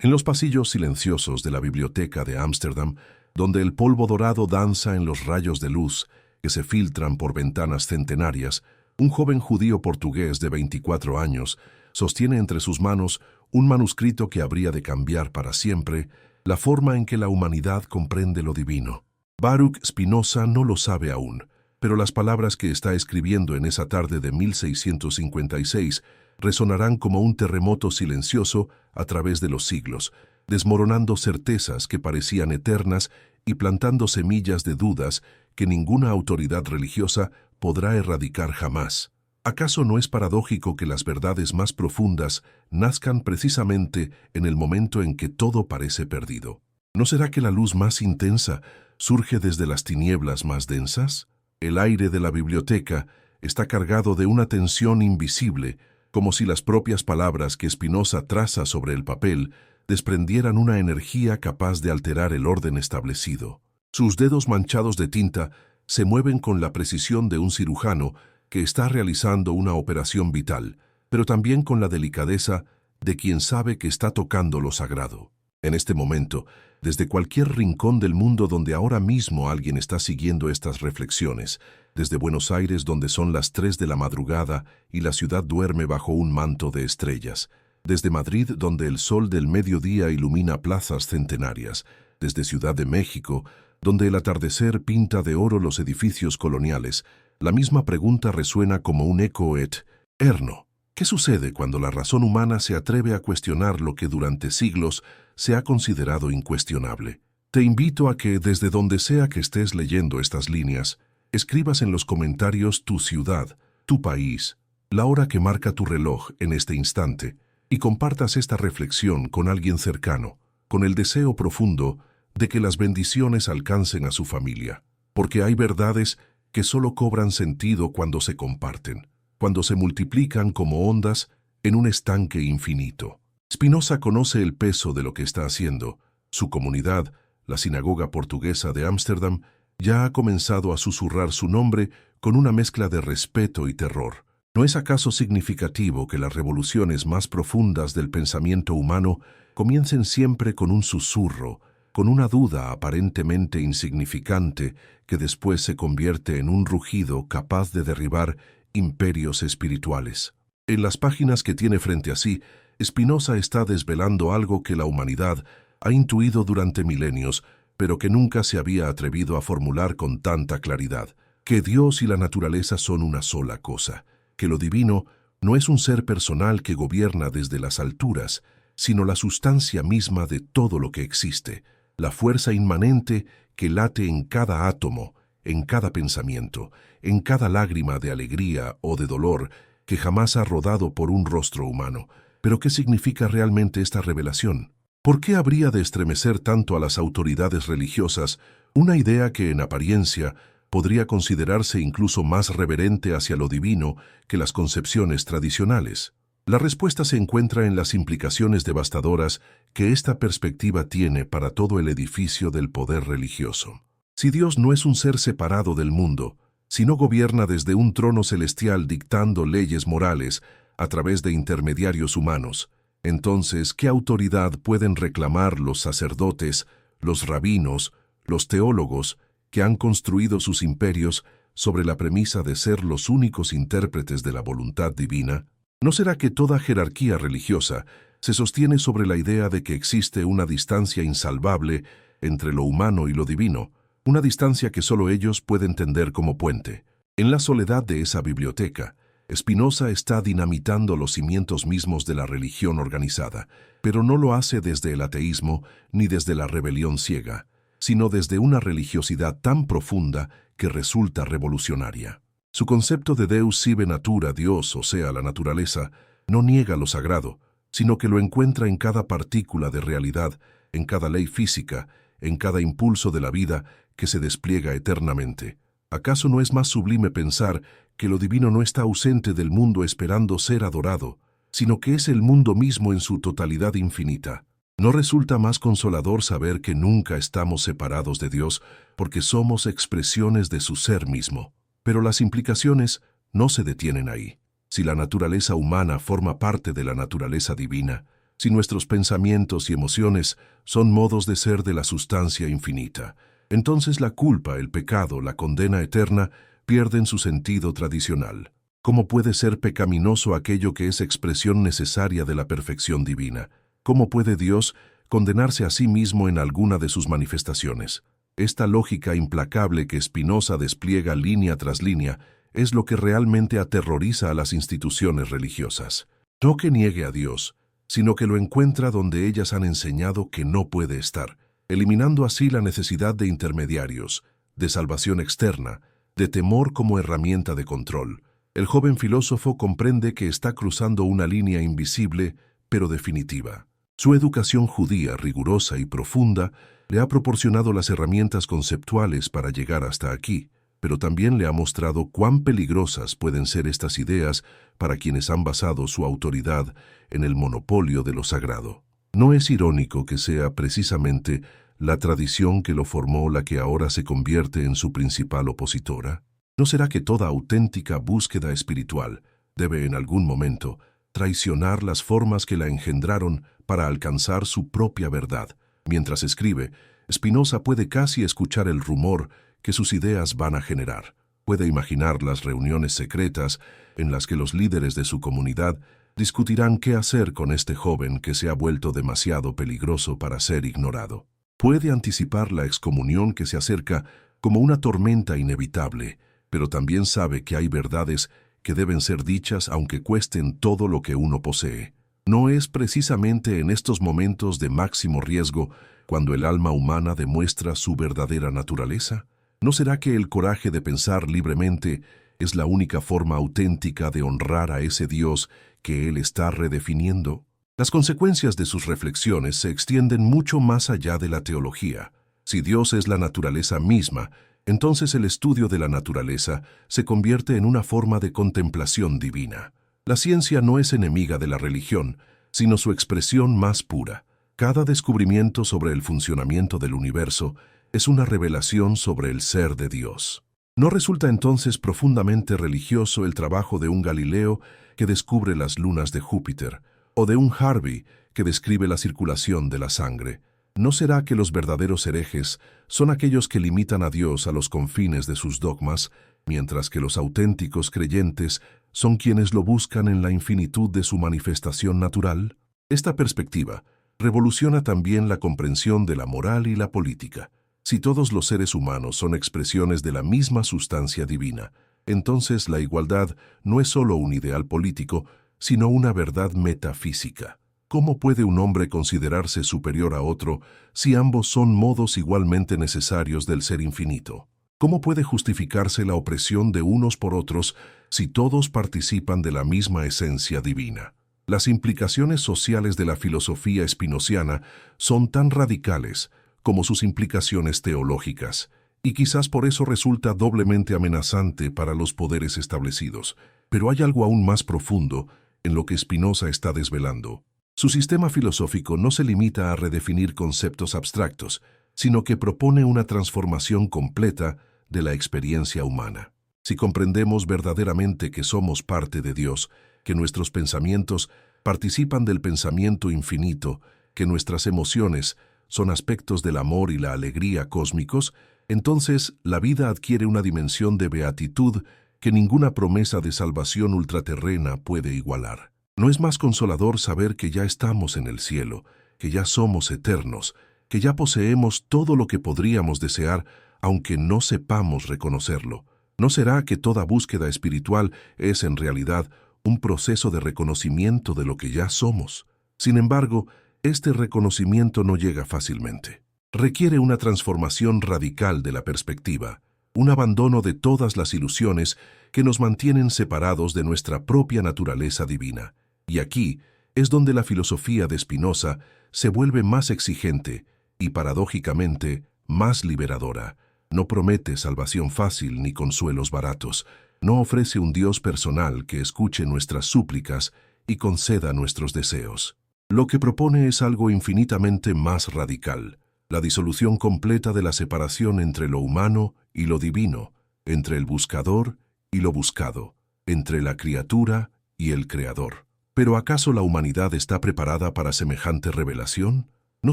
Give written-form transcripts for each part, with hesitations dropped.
En los pasillos silenciosos de la biblioteca de Ámsterdam, donde el polvo dorado danza en los rayos de luz que se filtran por ventanas centenarias, un joven judío portugués de 24 años sostiene entre sus manos un manuscrito que habría de cambiar para siempre la forma en que la humanidad comprende lo divino. Baruch Spinoza no lo sabe aún, pero las palabras que está escribiendo en esa tarde de 1656 resonarán como un terremoto silencioso a través de los siglos, desmoronando certezas que parecían eternas y plantando semillas de dudas que ninguna autoridad religiosa podrá erradicar jamás. ¿Acaso no es paradójico que las verdades más profundas nazcan precisamente en el momento en que todo parece perdido? ¿No será que la luz más intensa surge desde las tinieblas más densas? El aire de la biblioteca está cargado de una tensión invisible, como si las propias palabras que Spinoza traza sobre el papel desprendieran una energía capaz de alterar el orden establecido. Sus dedos manchados de tinta se mueven con la precisión de un cirujano que está realizando una operación vital, pero también con la delicadeza de quien sabe que está tocando lo sagrado. En este momento, desde cualquier rincón del mundo donde ahora mismo alguien está siguiendo estas reflexiones, desde Buenos Aires donde son las 3 de la madrugada y la ciudad duerme bajo un manto de estrellas, desde Madrid donde el sol del mediodía ilumina plazas centenarias, desde Ciudad de México donde el atardecer pinta de oro los edificios coloniales, la misma pregunta resuena como un eco eterno. ¿Qué sucede cuando la razón humana se atreve a cuestionar lo que durante siglos se ha considerado incuestionable? Te invito a que, desde donde sea que estés leyendo estas líneas, escribas en los comentarios tu ciudad, tu país, la hora que marca tu reloj en este instante, y compartas esta reflexión con alguien cercano, con el deseo profundo de que las bendiciones alcancen a su familia, porque hay verdades que solo cobran sentido cuando se comparten, cuando se multiplican como ondas en un estanque infinito. Spinoza conoce el peso de lo que está haciendo. Su comunidad, la sinagoga portuguesa de Ámsterdam, ya ha comenzado a susurrar su nombre con una mezcla de respeto y terror. ¿No es acaso significativo que las revoluciones más profundas del pensamiento humano comiencen siempre con un susurro, con una duda aparentemente insignificante que después se convierte en un rugido capaz de derribar imperios espirituales? En las páginas que tiene frente a sí, Spinoza está desvelando algo que la humanidad ha intuido durante milenios, pero que nunca se había atrevido a formular con tanta claridad: que Dios y la naturaleza son una sola cosa, que lo divino no es un ser personal que gobierna desde las alturas, sino la sustancia misma de todo lo que existe, la fuerza inmanente que late en cada átomo, en cada pensamiento, en cada lágrima de alegría o de dolor que jamás ha rodado por un rostro humano. ¿Pero qué significa realmente esta revelación? ¿Por qué habría de estremecer tanto a las autoridades religiosas una idea que en apariencia podría considerarse incluso más reverente hacia lo divino que las concepciones tradicionales? La respuesta se encuentra en las implicaciones devastadoras que esta perspectiva tiene para todo el edificio del poder religioso. Si Dios no es un ser separado del mundo, si no gobierna desde un trono celestial dictando leyes morales a través de intermediarios humanos, entonces, ¿qué autoridad pueden reclamar los sacerdotes, los rabinos, los teólogos que han construido sus imperios sobre la premisa de ser los únicos intérpretes de la voluntad divina? ¿No será que toda jerarquía religiosa se sostiene sobre la idea de que existe una distancia insalvable entre lo humano y lo divino, una distancia que solo ellos pueden tender como puente? En la soledad de esa biblioteca, Spinoza está dinamitando los cimientos mismos de la religión organizada, pero no lo hace desde el ateísmo ni desde la rebelión ciega, sino desde una religiosidad tan profunda que resulta revolucionaria. Su concepto de Deus sive natura, Dios, o sea, la naturaleza, no niega lo sagrado, sino que lo encuentra en cada partícula de realidad, en cada ley física, en cada impulso de la vida que se despliega eternamente. ¿Acaso no es más sublime pensar que lo divino no está ausente del mundo esperando ser adorado, sino que es el mundo mismo en su totalidad infinita? ¿No resulta más consolador saber que nunca estamos separados de Dios porque somos expresiones de su ser mismo? Pero las implicaciones no se detienen ahí. Si la naturaleza humana forma parte de la naturaleza divina, Si nuestros pensamientos y emociones son modos de ser de la sustancia infinita, entonces la culpa, el pecado, la condena eterna pierden su sentido tradicional. ¿Cómo puede ser pecaminoso aquello que es expresión necesaria de la perfección divina? ¿Cómo puede Dios condenarse a sí mismo en alguna de sus manifestaciones? Esta lógica implacable que Spinoza despliega línea tras línea es lo que realmente aterroriza a las instituciones religiosas. No que niegue a Dios, sino que lo encuentra donde ellas han enseñado que no puede estar, eliminando así la necesidad de intermediarios, de salvación externa, de temor como herramienta de control. El joven filósofo comprende que está cruzando una línea invisible, pero definitiva. Su educación judía, rigurosa y profunda, le ha proporcionado las herramientas conceptuales para llegar hasta aquí, pero también le ha mostrado cuán peligrosas pueden ser estas ideas para quienes han basado su autoridad en el monopolio de lo sagrado. ¿No es irónico que sea precisamente la tradición que lo formó la que ahora se convierte en su principal opositora? ¿No será que toda auténtica búsqueda espiritual debe en algún momento traicionar las formas que la engendraron para alcanzar su propia verdad? Mientras escribe, Spinoza puede casi escuchar el rumor que sus ideas van a generar. Puede imaginar las reuniones secretas en las que los líderes de su comunidad discutirán qué hacer con este joven que se ha vuelto demasiado peligroso para ser ignorado. Puede anticipar la excomunión que se acerca como una tormenta inevitable, pero también sabe que hay verdades que deben ser dichas aunque cuesten todo lo que uno posee. ¿No es precisamente en estos momentos de máximo riesgo cuando el alma humana demuestra su verdadera naturaleza? ¿No será que el coraje de pensar libremente es la única forma auténtica de honrar a ese Dios que él está redefiniendo? Las consecuencias de sus reflexiones se extienden mucho más allá de la teología. Si Dios es la naturaleza misma, entonces el estudio de la naturaleza se convierte en una forma de contemplación divina. La ciencia no es enemiga de la religión, sino su expresión más pura. Cada descubrimiento sobre el funcionamiento del universo es una revelación sobre el ser de Dios. ¿No resulta entonces profundamente religioso el trabajo de un Galileo que descubre las lunas de Júpiter, o de un Harvey que describe la circulación de la sangre? ¿No será que los verdaderos herejes son aquellos que limitan a Dios a los confines de sus dogmas, mientras que los auténticos creyentes son quienes lo buscan en la infinitud de su manifestación natural? Esta perspectiva revoluciona también la comprensión de la moral y la política. Si todos los seres humanos son expresiones de la misma sustancia divina, entonces la igualdad no es solo un ideal político, sino una verdad metafísica. ¿Cómo puede un hombre considerarse superior a otro si ambos son modos igualmente necesarios del ser infinito? ¿Cómo puede justificarse la opresión de unos por otros si todos participan de la misma esencia divina? Las implicaciones sociales de la filosofía espinociana son tan radicales como sus implicaciones teológicas, y quizás por eso resulta doblemente amenazante para los poderes establecidos. Pero hay algo aún más profundo en lo que Spinoza está desvelando. Su sistema filosófico no se limita a redefinir conceptos abstractos, sino que propone una transformación completa de la experiencia humana. Si comprendemos verdaderamente que somos parte de Dios, que nuestros pensamientos participan del pensamiento infinito, que nuestras emociones son aspectos del amor y la alegría cósmicos, entonces la vida adquiere una dimensión de beatitud que ninguna promesa de salvación ultraterrena puede igualar. ¿No es más consolador saber que ya estamos en el cielo, que ya somos eternos, que ya poseemos todo lo que podríamos desear, aunque no sepamos reconocerlo? ¿No será que toda búsqueda espiritual es en realidad un proceso de reconocimiento de lo que ya somos? Sin embargo, este reconocimiento no llega fácilmente. Requiere una transformación radical de la perspectiva, un abandono de todas las ilusiones que nos mantienen separados de nuestra propia naturaleza divina. Y aquí es donde la filosofía de Spinoza se vuelve más exigente y, paradójicamente, más liberadora. No promete salvación fácil ni consuelos baratos. No ofrece un Dios personal que escuche nuestras súplicas y conceda nuestros deseos. Lo que propone es algo infinitamente más radical: la disolución completa de la separación entre lo humano y lo divino, entre el buscador y lo buscado, entre la criatura y el creador. ¿Pero acaso la humanidad está preparada para semejante revelación? ¿No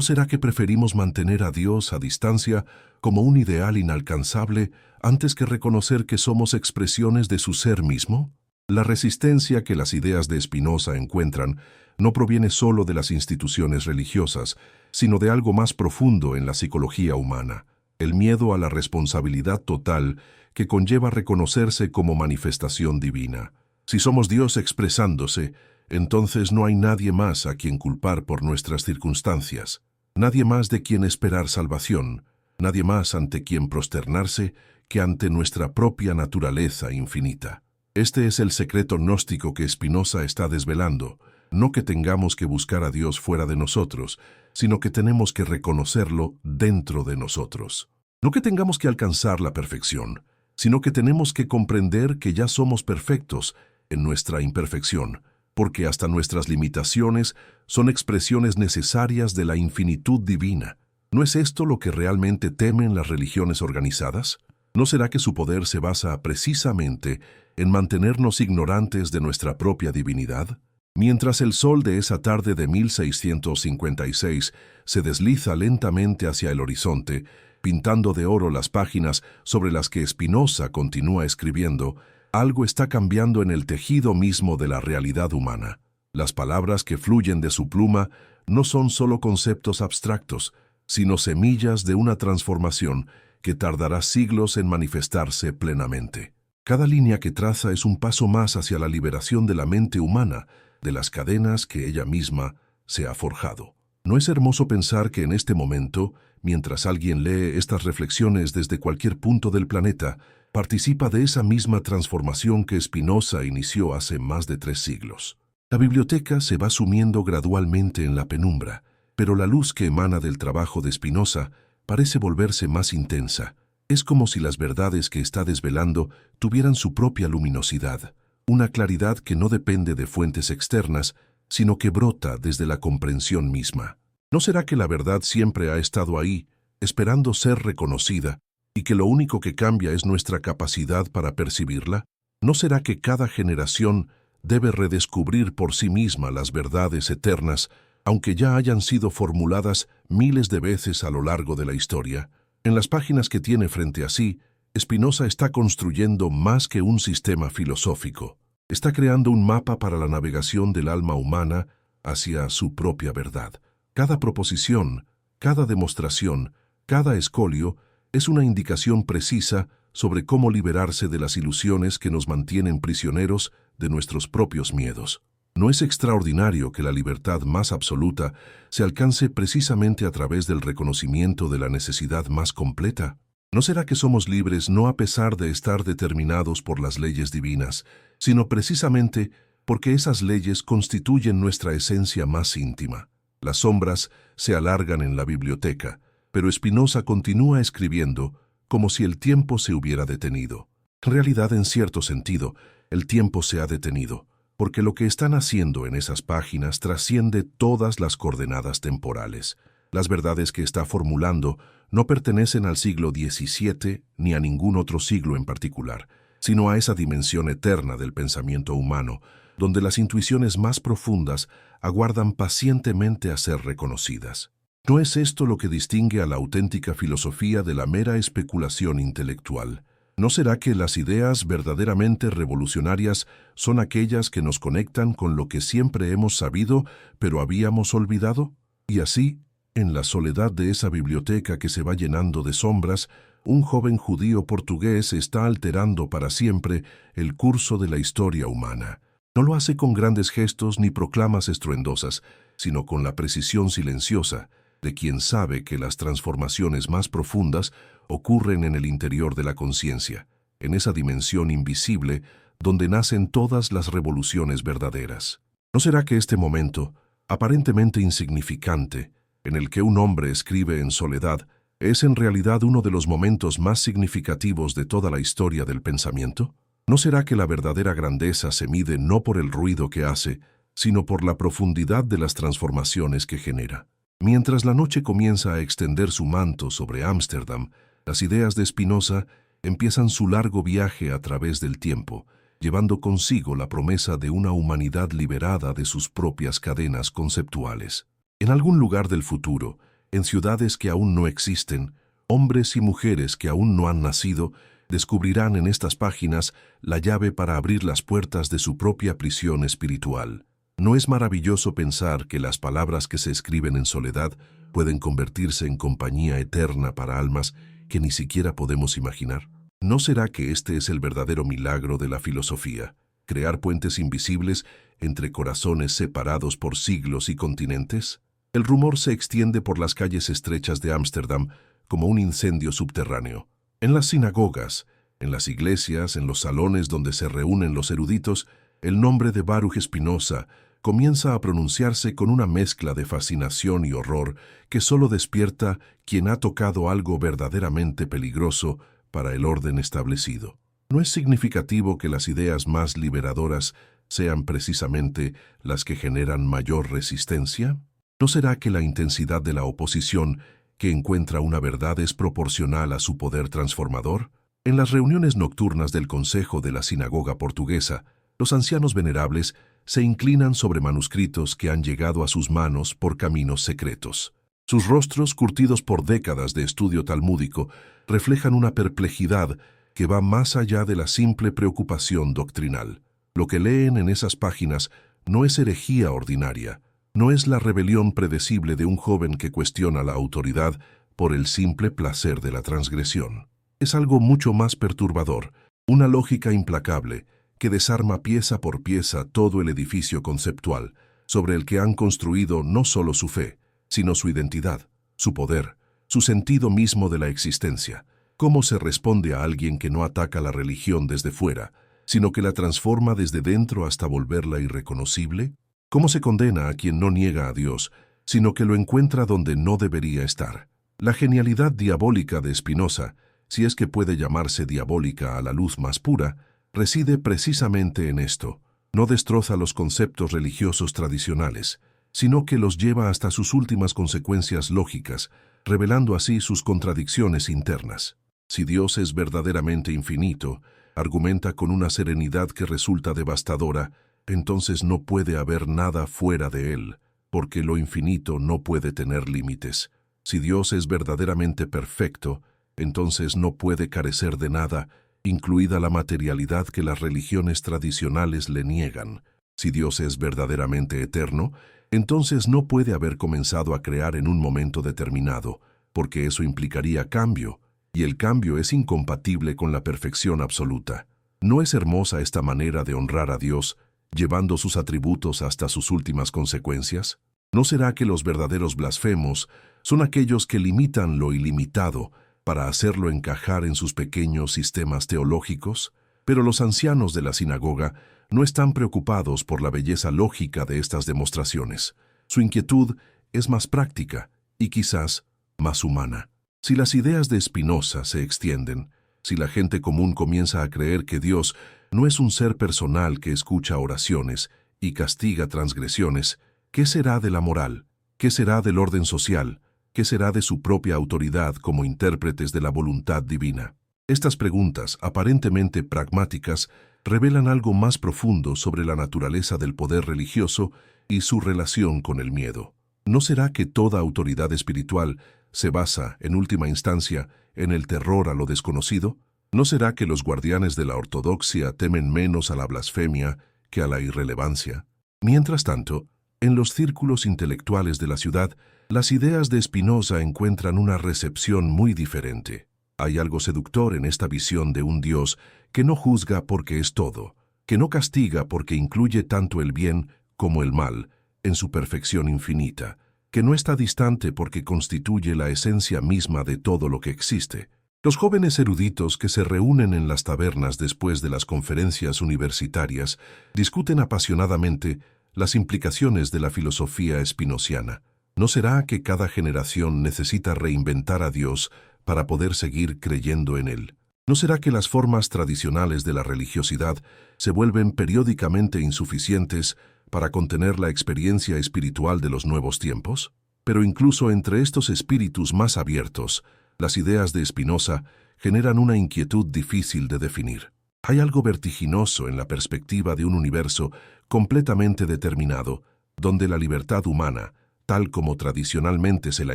será que preferimos mantener a Dios a distancia como un ideal inalcanzable antes que reconocer que somos expresiones de su ser mismo? La resistencia que las ideas de Spinoza encuentran no proviene solo de las instituciones religiosas, sino de algo más profundo en la psicología humana, el miedo a la responsabilidad total que conlleva reconocerse como manifestación divina. Si somos Dios expresándose, entonces no hay nadie más a quien culpar por nuestras circunstancias, nadie más de quien esperar salvación, nadie más ante quien prosternarse que ante nuestra propia naturaleza infinita. Este es el secreto gnóstico que Spinoza está desvelando, no que tengamos que buscar a Dios fuera de nosotros, sino que tenemos que reconocerlo dentro de nosotros. No que tengamos que alcanzar la perfección, sino que tenemos que comprender que ya somos perfectos en nuestra imperfección, porque hasta nuestras limitaciones son expresiones necesarias de la infinitud divina. ¿No es esto lo que realmente temen las religiones organizadas? ¿No será que su poder se basa precisamente en mantenernos ignorantes de nuestra propia divinidad? Mientras el sol de esa tarde de 1656 se desliza lentamente hacia el horizonte, pintando de oro las páginas sobre las que Spinoza continúa escribiendo, algo está cambiando en el tejido mismo de la realidad humana. Las palabras que fluyen de su pluma no son solo conceptos abstractos, sino semillas de una transformación que tardará siglos en manifestarse plenamente. Cada línea que traza es un paso más hacia la liberación de la mente humana, de las cadenas que ella misma se ha forjado. ¿No es hermoso pensar que en este momento, mientras alguien lee estas reflexiones desde cualquier punto del planeta, participa de esa misma transformación que Spinoza inició hace más de 3 siglos? La biblioteca se va sumiendo gradualmente en la penumbra, pero la luz que emana del trabajo de Spinoza parece volverse más intensa. Es como si las verdades que está desvelando tuvieran su propia luminosidad, una claridad que no depende de fuentes externas, sino que brota desde la comprensión misma. ¿No será que la verdad siempre ha estado ahí, esperando ser reconocida, y que lo único que cambia es nuestra capacidad para percibirla? ¿No será que cada generación debe redescubrir por sí misma las verdades eternas, aunque ya hayan sido formuladas miles de veces a lo largo de la historia? En las páginas que tiene frente a sí, Spinoza está construyendo más que un sistema filosófico. Está creando un mapa para la navegación del alma humana hacia su propia verdad. Cada proposición, cada demostración, cada escolio es una indicación precisa sobre cómo liberarse de las ilusiones que nos mantienen prisioneros de nuestros propios miedos. ¿No es extraordinario que la libertad más absoluta se alcance precisamente a través del reconocimiento de la necesidad más completa? ¿No será que somos libres no a pesar de estar determinados por las leyes divinas, sino precisamente porque esas leyes constituyen nuestra esencia más íntima? Las sombras se alargan en la biblioteca, pero Spinoza continúa escribiendo como si el tiempo se hubiera detenido. En realidad, en cierto sentido, el tiempo se ha detenido, porque lo que están haciendo en esas páginas trasciende todas las coordenadas temporales. Las verdades que está formulando no pertenecen al siglo XVII ni a ningún otro siglo en particular, sino a esa dimensión eterna del pensamiento humano, donde las intuiciones más profundas aguardan pacientemente a ser reconocidas. ¿No es esto lo que distingue a la auténtica filosofía de la mera especulación intelectual? ¿No será que las ideas verdaderamente revolucionarias son aquellas que nos conectan con lo que siempre hemos sabido, pero habíamos olvidado? Y así, en la soledad de esa biblioteca que se va llenando de sombras, un joven judío portugués está alterando para siempre el curso de la historia humana. No lo hace con grandes gestos ni proclamas estruendosas, sino con la precisión silenciosa de quien sabe que las transformaciones más profundas ocurren en el interior de la conciencia, en esa dimensión invisible donde nacen todas las revoluciones verdaderas. ¿No será que este momento, aparentemente insignificante, en el que un hombre escribe en soledad, es en realidad uno de los momentos más significativos de toda la historia del pensamiento? ¿No será que la verdadera grandeza se mide no por el ruido que hace, sino por la profundidad de las transformaciones que genera? Mientras la noche comienza a extender su manto sobre Ámsterdam, las ideas de Spinoza empiezan su largo viaje a través del tiempo, llevando consigo la promesa de una humanidad liberada de sus propias cadenas conceptuales. En algún lugar del futuro, en ciudades que aún no existen, hombres y mujeres que aún no han nacido, descubrirán en estas páginas la llave para abrir las puertas de su propia prisión espiritual. ¿No es maravilloso pensar que las palabras que se escriben en soledad pueden convertirse en compañía eterna para almas que ni siquiera podemos imaginar? ¿No será que este es el verdadero milagro de la filosofía? ¿Crear puentes invisibles entre corazones separados por siglos y continentes? El rumor se extiende por las calles estrechas de Ámsterdam como un incendio subterráneo. En las sinagogas, en las iglesias, en los salones donde se reúnen los eruditos, el nombre de Baruch Spinoza comienza a pronunciarse con una mezcla de fascinación y horror que solo despierta quien ha tocado algo verdaderamente peligroso para el orden establecido. ¿No es significativo que las ideas más liberadoras sean precisamente las que generan mayor resistencia? ¿No será que la intensidad de la oposición que encuentra una verdad es proporcional a su poder transformador? En las reuniones nocturnas del Consejo de la Sinagoga Portuguesa, los ancianos venerables se inclinan sobre manuscritos que han llegado a sus manos por caminos secretos. Sus rostros, curtidos por décadas de estudio talmúdico, reflejan una perplejidad que va más allá de la simple preocupación doctrinal. Lo que leen en esas páginas no es herejía ordinaria, no es la rebelión predecible de un joven que cuestiona la autoridad por el simple placer de la transgresión. Es algo mucho más perturbador, una lógica implacable que desarma pieza por pieza todo el edificio conceptual sobre el que han construido no solo su fe, sino su identidad, su poder, su sentido mismo de la existencia. ¿Cómo se responde a alguien que no ataca la religión desde fuera, sino que la transforma desde dentro hasta volverla irreconocible? ¿Cómo se condena a quien no niega a Dios, sino que lo encuentra donde no debería estar? La genialidad diabólica de Spinoza, si es que puede llamarse diabólica a la luz más pura, reside precisamente en esto. No destroza los conceptos religiosos tradicionales, sino que los lleva hasta sus últimas consecuencias lógicas, revelando así sus contradicciones internas. Si Dios es verdaderamente infinito, argumenta con una serenidad que resulta devastadora, entonces no puede haber nada fuera de él, porque lo infinito no puede tener límites. Si Dios es verdaderamente perfecto, entonces no puede carecer de nada, incluida la materialidad que las religiones tradicionales le niegan. Si Dios es verdaderamente eterno, entonces no puede haber comenzado a crear en un momento determinado, porque eso implicaría cambio, y el cambio es incompatible con la perfección absoluta. ¿No es hermosa esta manera de honrar a Dios, llevando sus atributos hasta sus últimas consecuencias? ¿No será que los verdaderos blasfemos son aquellos que limitan lo ilimitado para hacerlo encajar en sus pequeños sistemas teológicos? Pero los ancianos de la sinagoga no están preocupados por la belleza lógica de estas demostraciones. Su inquietud es más práctica y quizás más humana. Si las ideas de Spinoza se extienden, si la gente común comienza a creer que Dios no es un ser personal que escucha oraciones y castiga transgresiones, ¿qué será de la moral? ¿Qué será del orden social? ¿Qué será de su propia autoridad como intérpretes de la voluntad divina? Estas preguntas, aparentemente pragmáticas, revelan algo más profundo sobre la naturaleza del poder religioso y su relación con el miedo. ¿No será que toda autoridad espiritual se basa, en última instancia, en el terror a lo desconocido? ¿No será que los guardianes de la ortodoxia temen menos a la blasfemia que a la irrelevancia? Mientras tanto, en los círculos intelectuales de la ciudad, las ideas de Spinoza encuentran una recepción muy diferente. Hay algo seductor en esta visión de un Dios que no juzga porque es todo, que no castiga porque incluye tanto el bien como el mal en su perfección infinita, que no está distante porque constituye la esencia misma de todo lo que existe. Los jóvenes eruditos que se reúnen en las tabernas después de las conferencias universitarias discuten apasionadamente las implicaciones de la filosofía espinociana. ¿No será que cada generación necesita reinventar a Dios para poder seguir creyendo en Él? ¿No será que las formas tradicionales de la religiosidad se vuelven periódicamente insuficientes para contener la experiencia espiritual de los nuevos tiempos? Pero incluso entre estos espíritus más abiertos, las ideas de Spinoza generan una inquietud difícil de definir. Hay algo vertiginoso en la perspectiva de un universo completamente determinado, donde la libertad humana, tal como tradicionalmente se la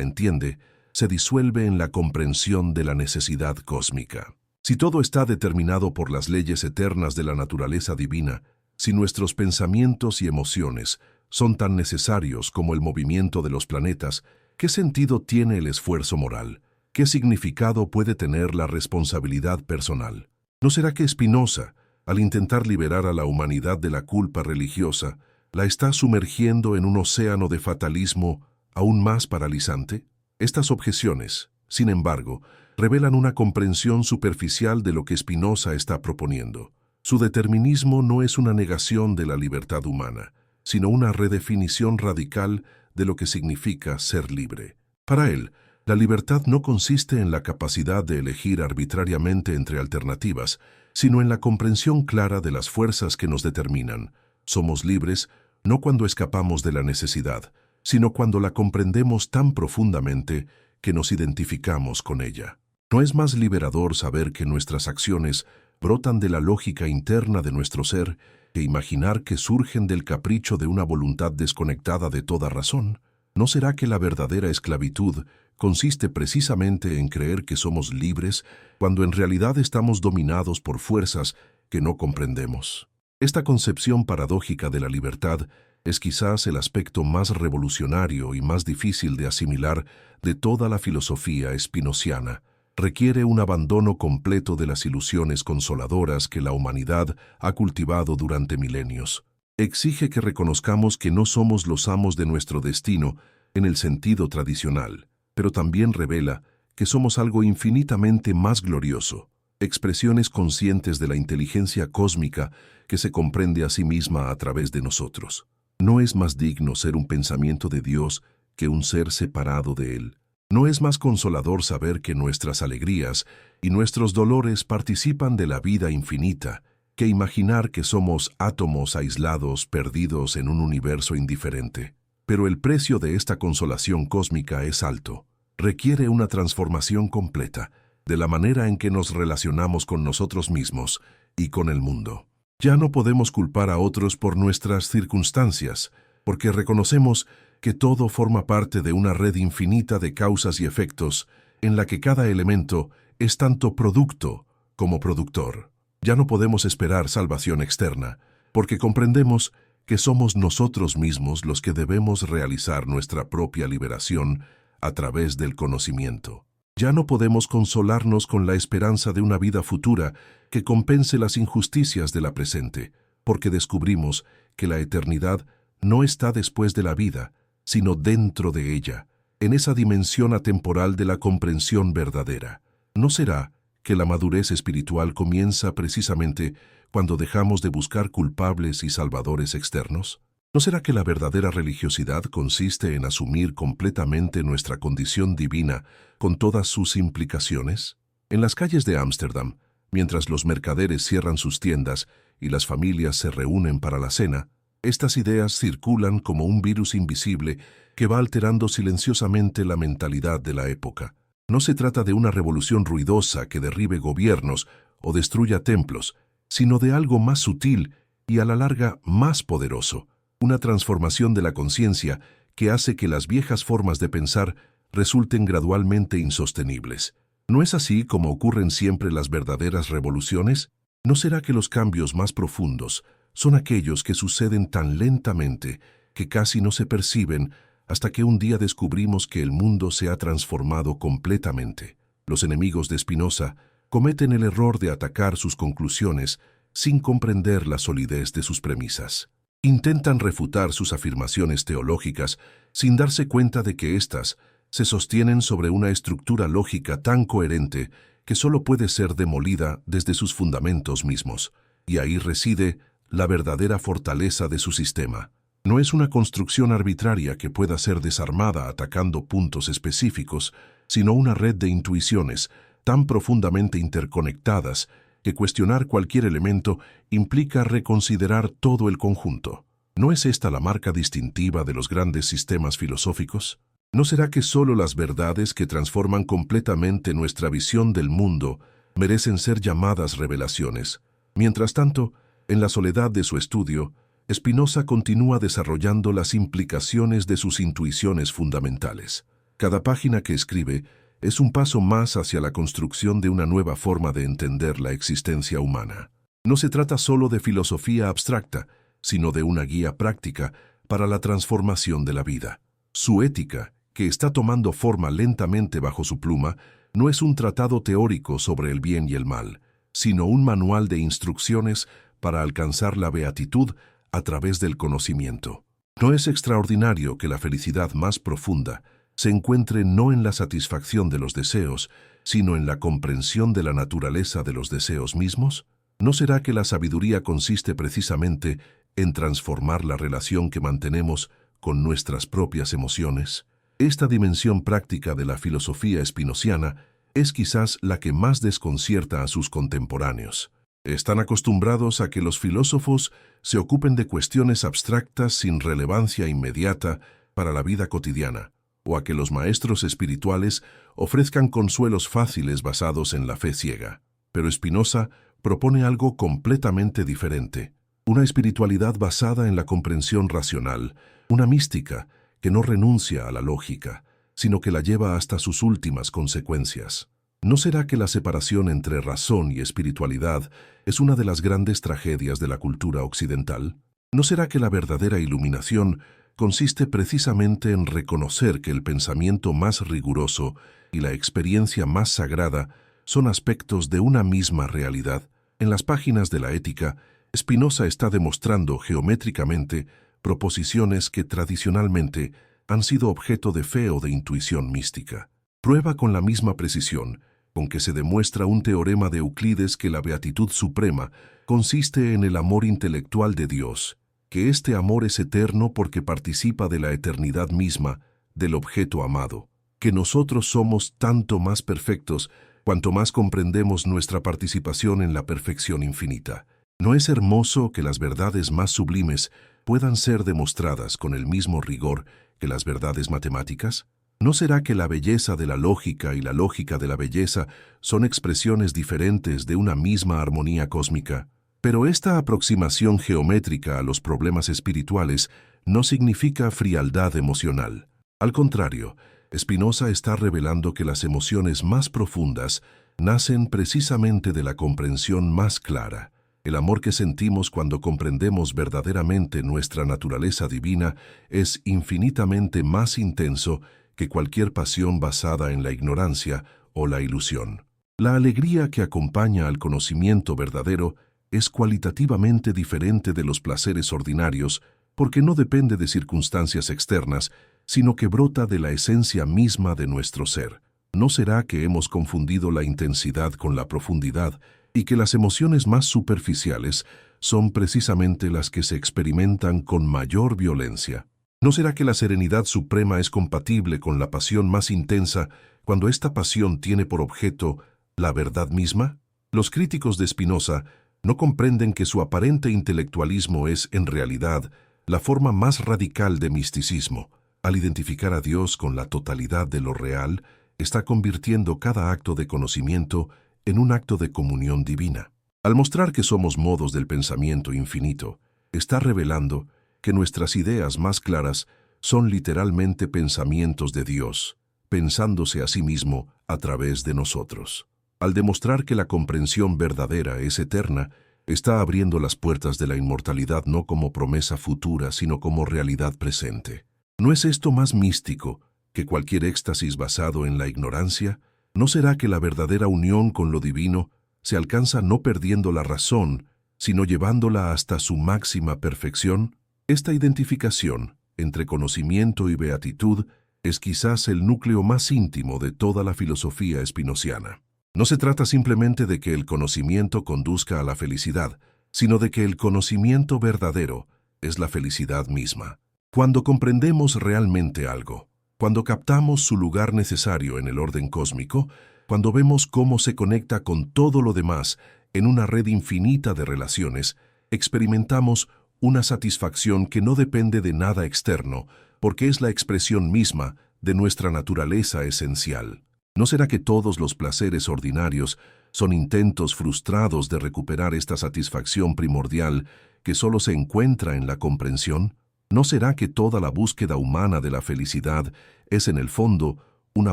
entiende, se disuelve en la comprensión de la necesidad cósmica. Si todo está determinado por las leyes eternas de la naturaleza divina, si nuestros pensamientos y emociones son tan necesarios como el movimiento de los planetas, ¿qué sentido tiene el esfuerzo moral? ¿Qué significado puede tener la responsabilidad personal? ¿No será que Spinoza, al intentar liberar a la humanidad de la culpa religiosa, la está sumergiendo en un océano de fatalismo aún más paralizante? Estas objeciones, sin embargo, revelan una comprensión superficial de lo que Spinoza está proponiendo. Su determinismo no es una negación de la libertad humana, sino una redefinición radical de lo que significa ser libre. Para él, la libertad no consiste en la capacidad de elegir arbitrariamente entre alternativas, sino en la comprensión clara de las fuerzas que nos determinan. Somos libres no cuando escapamos de la necesidad, sino cuando la comprendemos tan profundamente que nos identificamos con ella. ¿No es más liberador saber que nuestras acciones brotan de la lógica interna de nuestro ser que imaginar que surgen del capricho de una voluntad desconectada de toda razón? ¿No será que la verdadera esclavitud consiste precisamente en creer que somos libres cuando en realidad estamos dominados por fuerzas que no comprendemos? Esta concepción paradójica de la libertad es quizás el aspecto más revolucionario y más difícil de asimilar de toda la filosofía espinociana. Requiere un abandono completo de las ilusiones consoladoras que la humanidad ha cultivado durante milenios. Exige que reconozcamos que no somos los amos de nuestro destino en el sentido tradicional, pero también revela que somos algo infinitamente más glorioso, expresiones conscientes de la inteligencia cósmica que se comprende a sí misma a través de nosotros. No es más digno ser un pensamiento de Dios que un ser separado de Él. ¿No es más consolador saber que nuestras alegrías y nuestros dolores participan de la vida infinita que imaginar que somos átomos aislados perdidos en un universo indiferente? Pero el precio de esta consolación cósmica es alto. Requiere una transformación completa de la manera en que nos relacionamos con nosotros mismos y con el mundo. Ya no podemos culpar a otros por nuestras circunstancias, porque reconocemos que todo forma parte de una red infinita de causas y efectos en la que cada elemento es tanto producto como productor. Ya no podemos esperar salvación externa, porque comprendemos que somos nosotros mismos los que debemos realizar nuestra propia liberación a través del conocimiento. Ya no podemos consolarnos con la esperanza de una vida futura que compense las injusticias de la presente, porque descubrimos que la eternidad no está después de la vida, sino dentro de ella, en esa dimensión atemporal de la comprensión verdadera. ¿No será que la madurez espiritual comienza precisamente cuando dejamos de buscar culpables y salvadores externos? ¿No será que la verdadera religiosidad consiste en asumir completamente nuestra condición divina con todas sus implicaciones? En las calles de Ámsterdam, mientras los mercaderes cierran sus tiendas y las familias se reúnen para la cena, estas ideas circulan como un virus invisible que va alterando silenciosamente la mentalidad de la época. No se trata de una revolución ruidosa que derribe gobiernos o destruya templos, sino de algo más sutil y a la larga más poderoso, una transformación de la conciencia que hace que las viejas formas de pensar resulten gradualmente insostenibles. ¿No es así como ocurren siempre las verdaderas revoluciones? ¿No será que los cambios más profundos son aquellos que suceden tan lentamente que casi no se perciben hasta que un día descubrimos que el mundo se ha transformado completamente? Los enemigos de Spinoza cometen el error de atacar sus conclusiones sin comprender la solidez de sus premisas. Intentan refutar sus afirmaciones teológicas sin darse cuenta de que éstas se sostienen sobre una estructura lógica tan coherente que solo puede ser demolida desde sus fundamentos mismos, y ahí reside la verdadera fortaleza de su sistema. No es una construcción arbitraria que pueda ser desarmada atacando puntos específicos, sino una red de intuiciones tan profundamente interconectadas que cuestionar cualquier elemento implica reconsiderar todo el conjunto. ¿No es esta la marca distintiva de los grandes sistemas filosóficos? ¿No será que solo las verdades que transforman completamente nuestra visión del mundo merecen ser llamadas revelaciones, Mientras tanto, en la soledad de su estudio, Spinoza continúa desarrollando las implicaciones de sus intuiciones fundamentales. Cada página que escribe es un paso más hacia la construcción de una nueva forma de entender la existencia humana. No se trata solo de filosofía abstracta, sino de una guía práctica para la transformación de la vida. Su ética, que está tomando forma lentamente bajo su pluma, no es un tratado teórico sobre el bien y el mal, sino un manual de instrucciones para alcanzar la beatitud a través del conocimiento. No es extraordinario que la felicidad más profunda se encuentre no en la satisfacción de los deseos, sino en la comprensión de la naturaleza de los deseos mismos. ¿No será que la sabiduría consiste precisamente en transformar la relación que mantenemos con nuestras propias emociones? Esta dimensión práctica de la filosofía espinociana es quizás la que más desconcierta a sus contemporáneos. Están acostumbrados a que los filósofos se ocupen de cuestiones abstractas sin relevancia inmediata para la vida cotidiana, o a que los maestros espirituales ofrezcan consuelos fáciles basados en la fe ciega. Pero Spinoza propone algo completamente diferente, una espiritualidad basada en la comprensión racional, una mística que no renuncia a la lógica, sino que la lleva hasta sus últimas consecuencias. ¿No será que la separación entre razón y espiritualidad es una de las grandes tragedias de la cultura occidental? ¿No será que la verdadera iluminación consiste precisamente en reconocer que el pensamiento más riguroso y la experiencia más sagrada son aspectos de una misma realidad? En las páginas de la Ética, Spinoza está demostrando geométricamente proposiciones que tradicionalmente han sido objeto de fe o de intuición mística. Prueba con la misma precisión con que se demuestra un teorema de Euclides que la beatitud suprema consiste en el amor intelectual de Dios, que este amor es eterno porque participa de la eternidad misma del objeto amado, que nosotros somos tanto más perfectos cuanto más comprendemos nuestra participación en la perfección infinita. ¿No es hermoso que las verdades más sublimes puedan ser demostradas con el mismo rigor que las verdades matemáticas? ¿No será que la belleza de la lógica y la lógica de la belleza son expresiones diferentes de una misma armonía cósmica? Pero esta aproximación geométrica a los problemas espirituales no significa frialdad emocional. Al contrario, Spinoza está revelando que las emociones más profundas nacen precisamente de la comprensión más clara. El amor que sentimos cuando comprendemos verdaderamente nuestra naturaleza divina es infinitamente más intenso que cualquier pasión basada en la ignorancia o la ilusión. La alegría que acompaña al conocimiento verdadero es cualitativamente diferente de los placeres ordinarios porque no depende de circunstancias externas, sino que brota de la esencia misma de nuestro ser. ¿No será que hemos confundido la intensidad con la profundidad y que las emociones más superficiales son precisamente las que se experimentan con mayor violencia? ¿No será que la serenidad suprema es compatible con la pasión más intensa cuando esta pasión tiene por objeto la verdad misma? Los críticos de Spinoza no comprenden que su aparente intelectualismo es, en realidad, la forma más radical de misticismo. Al identificar a Dios con la totalidad de lo real, está convirtiendo cada acto de conocimiento en un acto de comunión divina. Al mostrar que somos modos del pensamiento infinito, está revelando que nuestras ideas más claras son literalmente pensamientos de Dios, pensándose a sí mismo a través de nosotros. Al demostrar que la comprensión verdadera es eterna, está abriendo las puertas de la inmortalidad no como promesa futura, sino como realidad presente. ¿No es esto más místico que cualquier éxtasis basado en la ignorancia? ¿No será que la verdadera unión con lo divino se alcanza no perdiendo la razón, sino llevándola hasta su máxima perfección? Esta identificación entre conocimiento y beatitud es quizás el núcleo más íntimo de toda la filosofía espinociana. No se trata simplemente de que el conocimiento conduzca a la felicidad, sino de que el conocimiento verdadero es la felicidad misma. Cuando comprendemos realmente algo, cuando captamos su lugar necesario en el orden cósmico, cuando vemos cómo se conecta con todo lo demás en una red infinita de relaciones, experimentamos una satisfacción que no depende de nada externo, porque es la expresión misma de nuestra naturaleza esencial. ¿No será que todos los placeres ordinarios son intentos frustrados de recuperar esta satisfacción primordial que solo se encuentra en la comprensión? ¿No será que toda la búsqueda humana de la felicidad es en el fondo una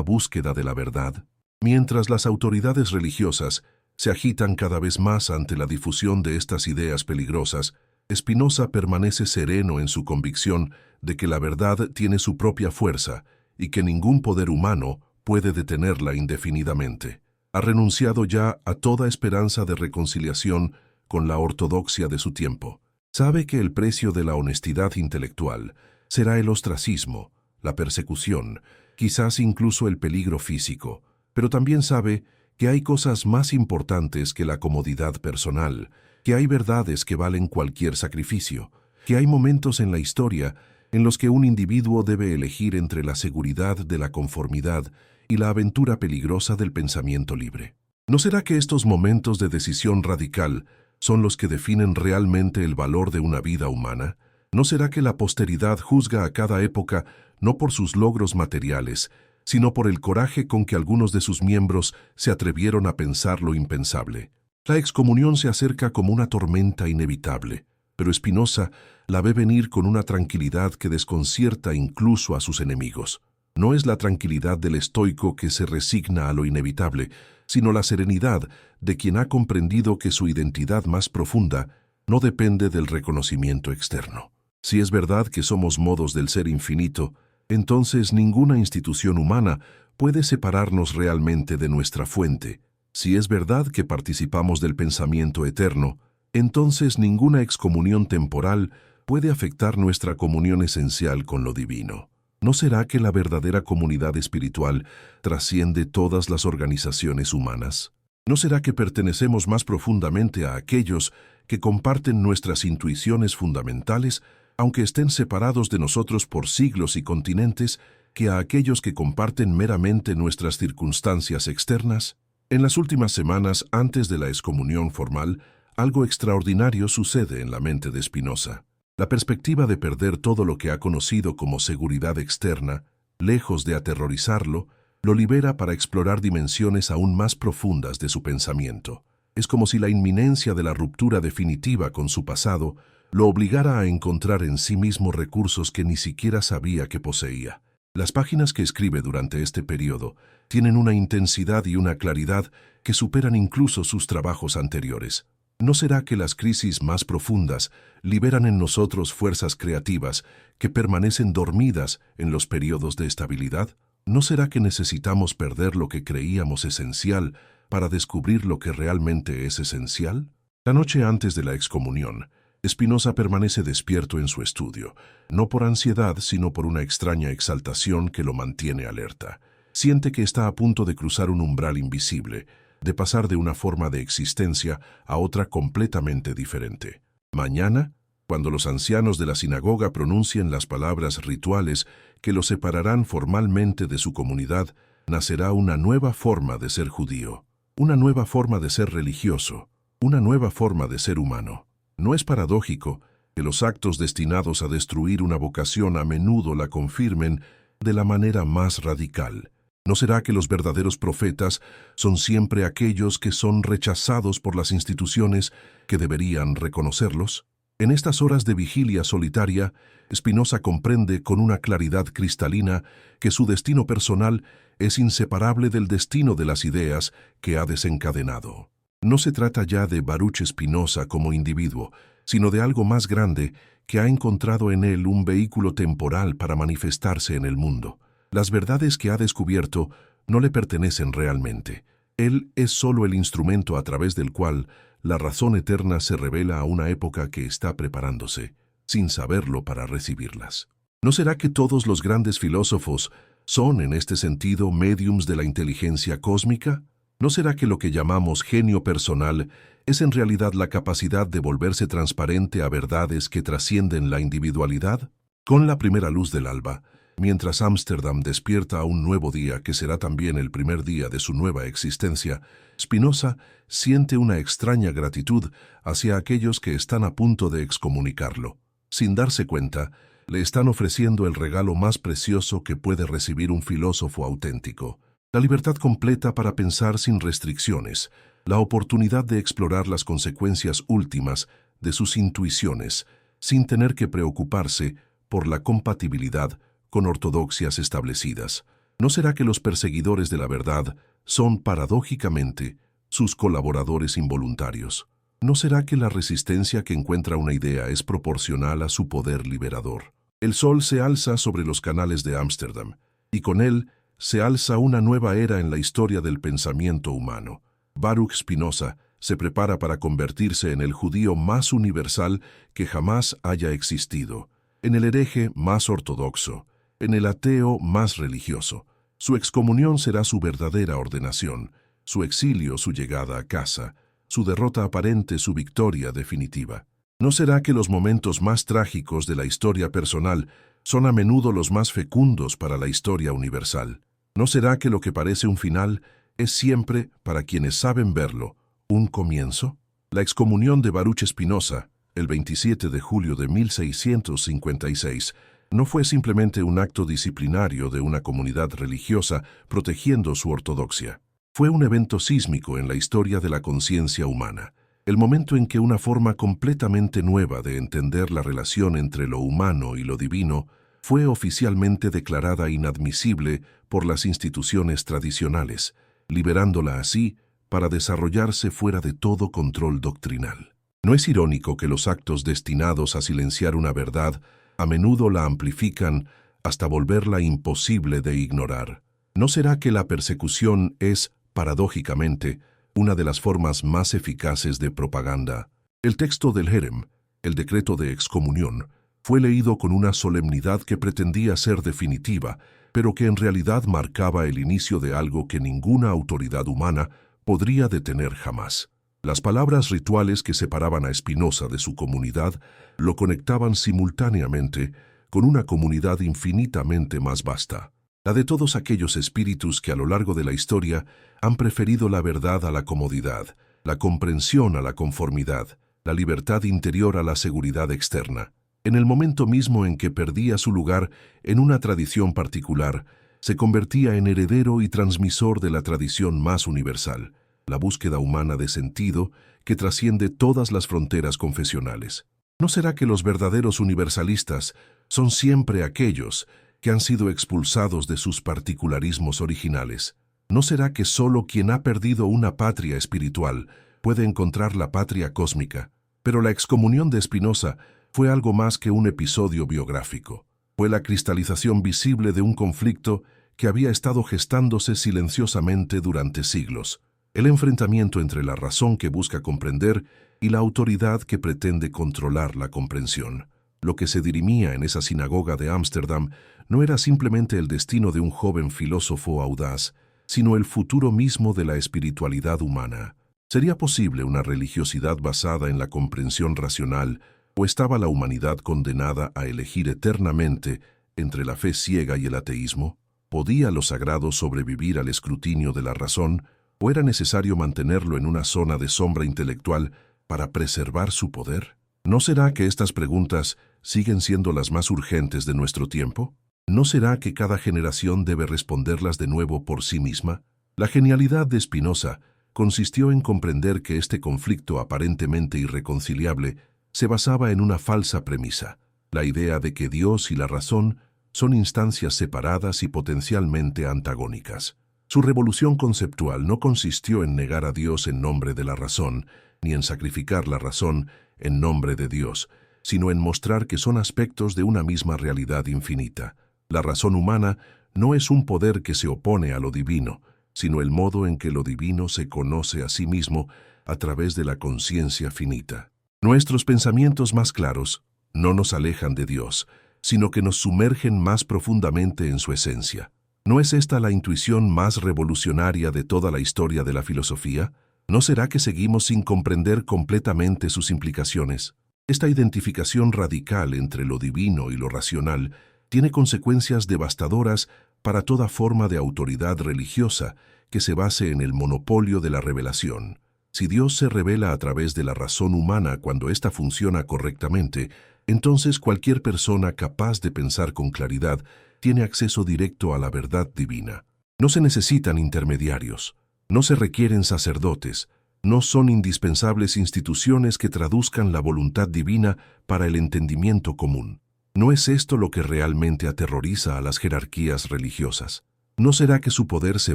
búsqueda de la verdad? Mientras las autoridades religiosas se agitan cada vez más ante la difusión de estas ideas peligrosas, Spinoza permanece sereno en su convicción de que la verdad tiene su propia fuerza y que ningún poder humano puede detenerla indefinidamente. Ha renunciado ya a toda esperanza de reconciliación con la ortodoxia de su tiempo. Sabe que el precio de la honestidad intelectual será el ostracismo, la persecución, quizás incluso el peligro físico, pero también sabe que hay cosas más importantes que la comodidad personal, que hay verdades que valen cualquier sacrificio, que hay momentos en la historia en los que un individuo debe elegir entre la seguridad de la conformidad y la aventura peligrosa del pensamiento libre. ¿No será que estos momentos de decisión radical son los que definen realmente el valor de una vida humana? ¿No será que la posteridad juzga a cada época no por sus logros materiales, sino por el coraje con que algunos de sus miembros se atrevieron a pensar lo impensable? La excomunión se acerca como una tormenta inevitable, pero Spinoza la ve venir con una tranquilidad que desconcierta incluso a sus enemigos. No es la tranquilidad del estoico que se resigna a lo inevitable, sino la serenidad de quien ha comprendido que su identidad más profunda no depende del reconocimiento externo. Si es verdad que somos modos del ser infinito, entonces ninguna institución humana puede separarnos realmente de nuestra fuente. Si es verdad que participamos del pensamiento eterno, entonces ninguna excomunión temporal puede afectar nuestra comunión esencial con lo divino. ¿No será que la verdadera comunidad espiritual trasciende todas las organizaciones humanas? ¿No será que pertenecemos más profundamente a aquellos que comparten nuestras intuiciones fundamentales, aunque estén separados de nosotros por siglos y continentes, que a aquellos que comparten meramente nuestras circunstancias externas? En las últimas semanas, antes de la excomunión formal, algo extraordinario sucede en la mente de Spinoza. La perspectiva de perder todo lo que ha conocido como seguridad externa, lejos de aterrorizarlo, lo libera para explorar dimensiones aún más profundas de su pensamiento. Es como si la inminencia de la ruptura definitiva con su pasado lo obligara a encontrar en sí mismo recursos que ni siquiera sabía que poseía. Las páginas que escribe durante este periodo tienen una intensidad y una claridad que superan incluso sus trabajos anteriores. ¿No será que las crisis más profundas liberan en nosotros fuerzas creativas que permanecen dormidas en los periodos de estabilidad? ¿No será que necesitamos perder lo que creíamos esencial para descubrir lo que realmente es esencial? La noche antes de la excomunión, Spinoza permanece despierto en su estudio, no por ansiedad, sino por una extraña exaltación que lo mantiene alerta. Siente que está a punto de cruzar un umbral invisible, de pasar de una forma de existencia a otra completamente diferente. Mañana, cuando los ancianos de la sinagoga pronuncien las palabras rituales que lo separarán formalmente de su comunidad, nacerá una nueva forma de ser judío, una nueva forma de ser religioso, una nueva forma de ser humano. ¿No es paradójico que los actos destinados a destruir una vocación a menudo la confirmen de la manera más radical? ¿No será que los verdaderos profetas son siempre aquellos que son rechazados por las instituciones que deberían reconocerlos? En estas horas de vigilia solitaria, Spinoza comprende con una claridad cristalina que su destino personal es inseparable del destino de las ideas que ha desencadenado. No se trata ya de Baruch Spinoza como individuo, sino de algo más grande que ha encontrado en él un vehículo temporal para manifestarse en el mundo. Las verdades que ha descubierto no le pertenecen realmente. Él es solo el instrumento a través del cual la razón eterna se revela a una época que está preparándose, sin saberlo para recibirlas. ¿No será que todos los grandes filósofos son, en este sentido, médiums de la inteligencia cósmica? ¿No será que lo que llamamos genio personal es en realidad la capacidad de volverse transparente a verdades que trascienden la individualidad? Con la primera luz del alba, mientras Ámsterdam despierta a un nuevo día que será también el primer día de su nueva existencia, Spinoza siente una extraña gratitud hacia aquellos que están a punto de excomunicarlo. Sin darse cuenta, le están ofreciendo el regalo más precioso que puede recibir un filósofo auténtico: La libertad completa para pensar sin restricciones, la oportunidad de explorar las consecuencias últimas de sus intuiciones, sin tener que preocuparse por la compatibilidad con ortodoxias establecidas. ¿No será que los perseguidores de la verdad son, paradójicamente, sus colaboradores involuntarios? ¿No será que la resistencia que encuentra una idea es proporcional a su poder liberador? El sol se alza sobre los canales de Ámsterdam, y con él se alza una nueva era en la historia del pensamiento humano. Baruch Spinoza se prepara para convertirse en el judío más universal que jamás haya existido, en el hereje más ortodoxo, en el ateo más religioso. Su excomunión será su verdadera ordenación, su exilio su llegada a casa, su derrota aparente su victoria definitiva. ¿No será que los momentos más trágicos de la historia personal son a menudo los más fecundos para la historia universal? ¿No será que lo que parece un final es siempre, para quienes saben verlo, un comienzo? La excomunión de Baruch Spinoza, el 27 de julio de 1656, no fue simplemente un acto disciplinario de una comunidad religiosa protegiendo su ortodoxia. Fue un evento sísmico en la historia de la conciencia humana, el momento en que una forma completamente nueva de entender la relación entre lo humano y lo divino fue oficialmente declarada inadmisible por las instituciones tradicionales, liberándola así para desarrollarse fuera de todo control doctrinal. ¿No es irónico que los actos destinados a silenciar una verdad a menudo la amplifican hasta volverla imposible de ignorar? ¿No será que la persecución es, paradójicamente, una de las formas más eficaces de propaganda? El texto del Herem, el decreto de excomunión, fue leído con una solemnidad que pretendía ser definitiva, pero que en realidad marcaba el inicio de algo que ninguna autoridad humana podría detener jamás. Las palabras rituales que separaban a Spinoza de su comunidad lo conectaban simultáneamente con una comunidad infinitamente más vasta, la de todos aquellos espíritus que a lo largo de la historia han preferido la verdad a la comodidad, la comprensión a la conformidad, la libertad interior a la seguridad externa. En el momento mismo en que perdía su lugar en una tradición particular, se convertía en heredero y transmisor de la tradición más universal, la búsqueda humana de sentido que trasciende todas las fronteras confesionales. ¿No será que los verdaderos universalistas son siempre aquellos que han sido expulsados de sus particularismos originales? ¿No será que solo quien ha perdido una patria espiritual puede encontrar la patria cósmica? Pero la excomunión de Spinoza fue algo más que un episodio biográfico. Fue la cristalización visible de un conflicto que había estado gestándose silenciosamente durante siglos. El enfrentamiento entre la razón que busca comprender y la autoridad que pretende controlar la comprensión. Lo que se dirimía en esa sinagoga de Ámsterdam no era simplemente el destino de un joven filósofo audaz, sino el futuro mismo de la espiritualidad humana. ¿Sería posible una religiosidad basada en la comprensión racional, o estaba la humanidad condenada a elegir eternamente entre la fe ciega y el ateísmo? ¿Podía lo sagrado sobrevivir al escrutinio de la razón, o era necesario mantenerlo en una zona de sombra intelectual para preservar su poder? ¿No será que estas preguntas siguen siendo las más urgentes de nuestro tiempo? ¿No será que cada generación debe responderlas de nuevo por sí misma? La genialidad de Spinoza consistió en comprender que este conflicto aparentemente irreconciliable se basaba en una falsa premisa, la idea de que Dios y la razón son instancias separadas y potencialmente antagónicas. Su revolución conceptual no consistió en negar a Dios en nombre de la razón, ni en sacrificar la razón en nombre de Dios, sino en mostrar que son aspectos de una misma realidad infinita. La razón humana no es un poder que se opone a lo divino, sino el modo en que lo divino se conoce a sí mismo a través de la conciencia finita. Nuestros pensamientos más claros no nos alejan de Dios, sino que nos sumergen más profundamente en su esencia. ¿No es esta la intuición más revolucionaria de toda la historia de la filosofía? ¿No será que seguimos sin comprender completamente sus implicaciones? Esta identificación radical entre lo divino y lo racional tiene consecuencias devastadoras para toda forma de autoridad religiosa que se base en el monopolio de la revelación. Si Dios se revela a través de la razón humana cuando ésta funciona correctamente, entonces cualquier persona capaz de pensar con claridad tiene acceso directo a la verdad divina. No se necesitan intermediarios, no se requieren sacerdotes, no son indispensables instituciones que traduzcan la voluntad divina para el entendimiento común. ¿No es esto lo que realmente aterroriza a las jerarquías religiosas? ¿No será que su poder se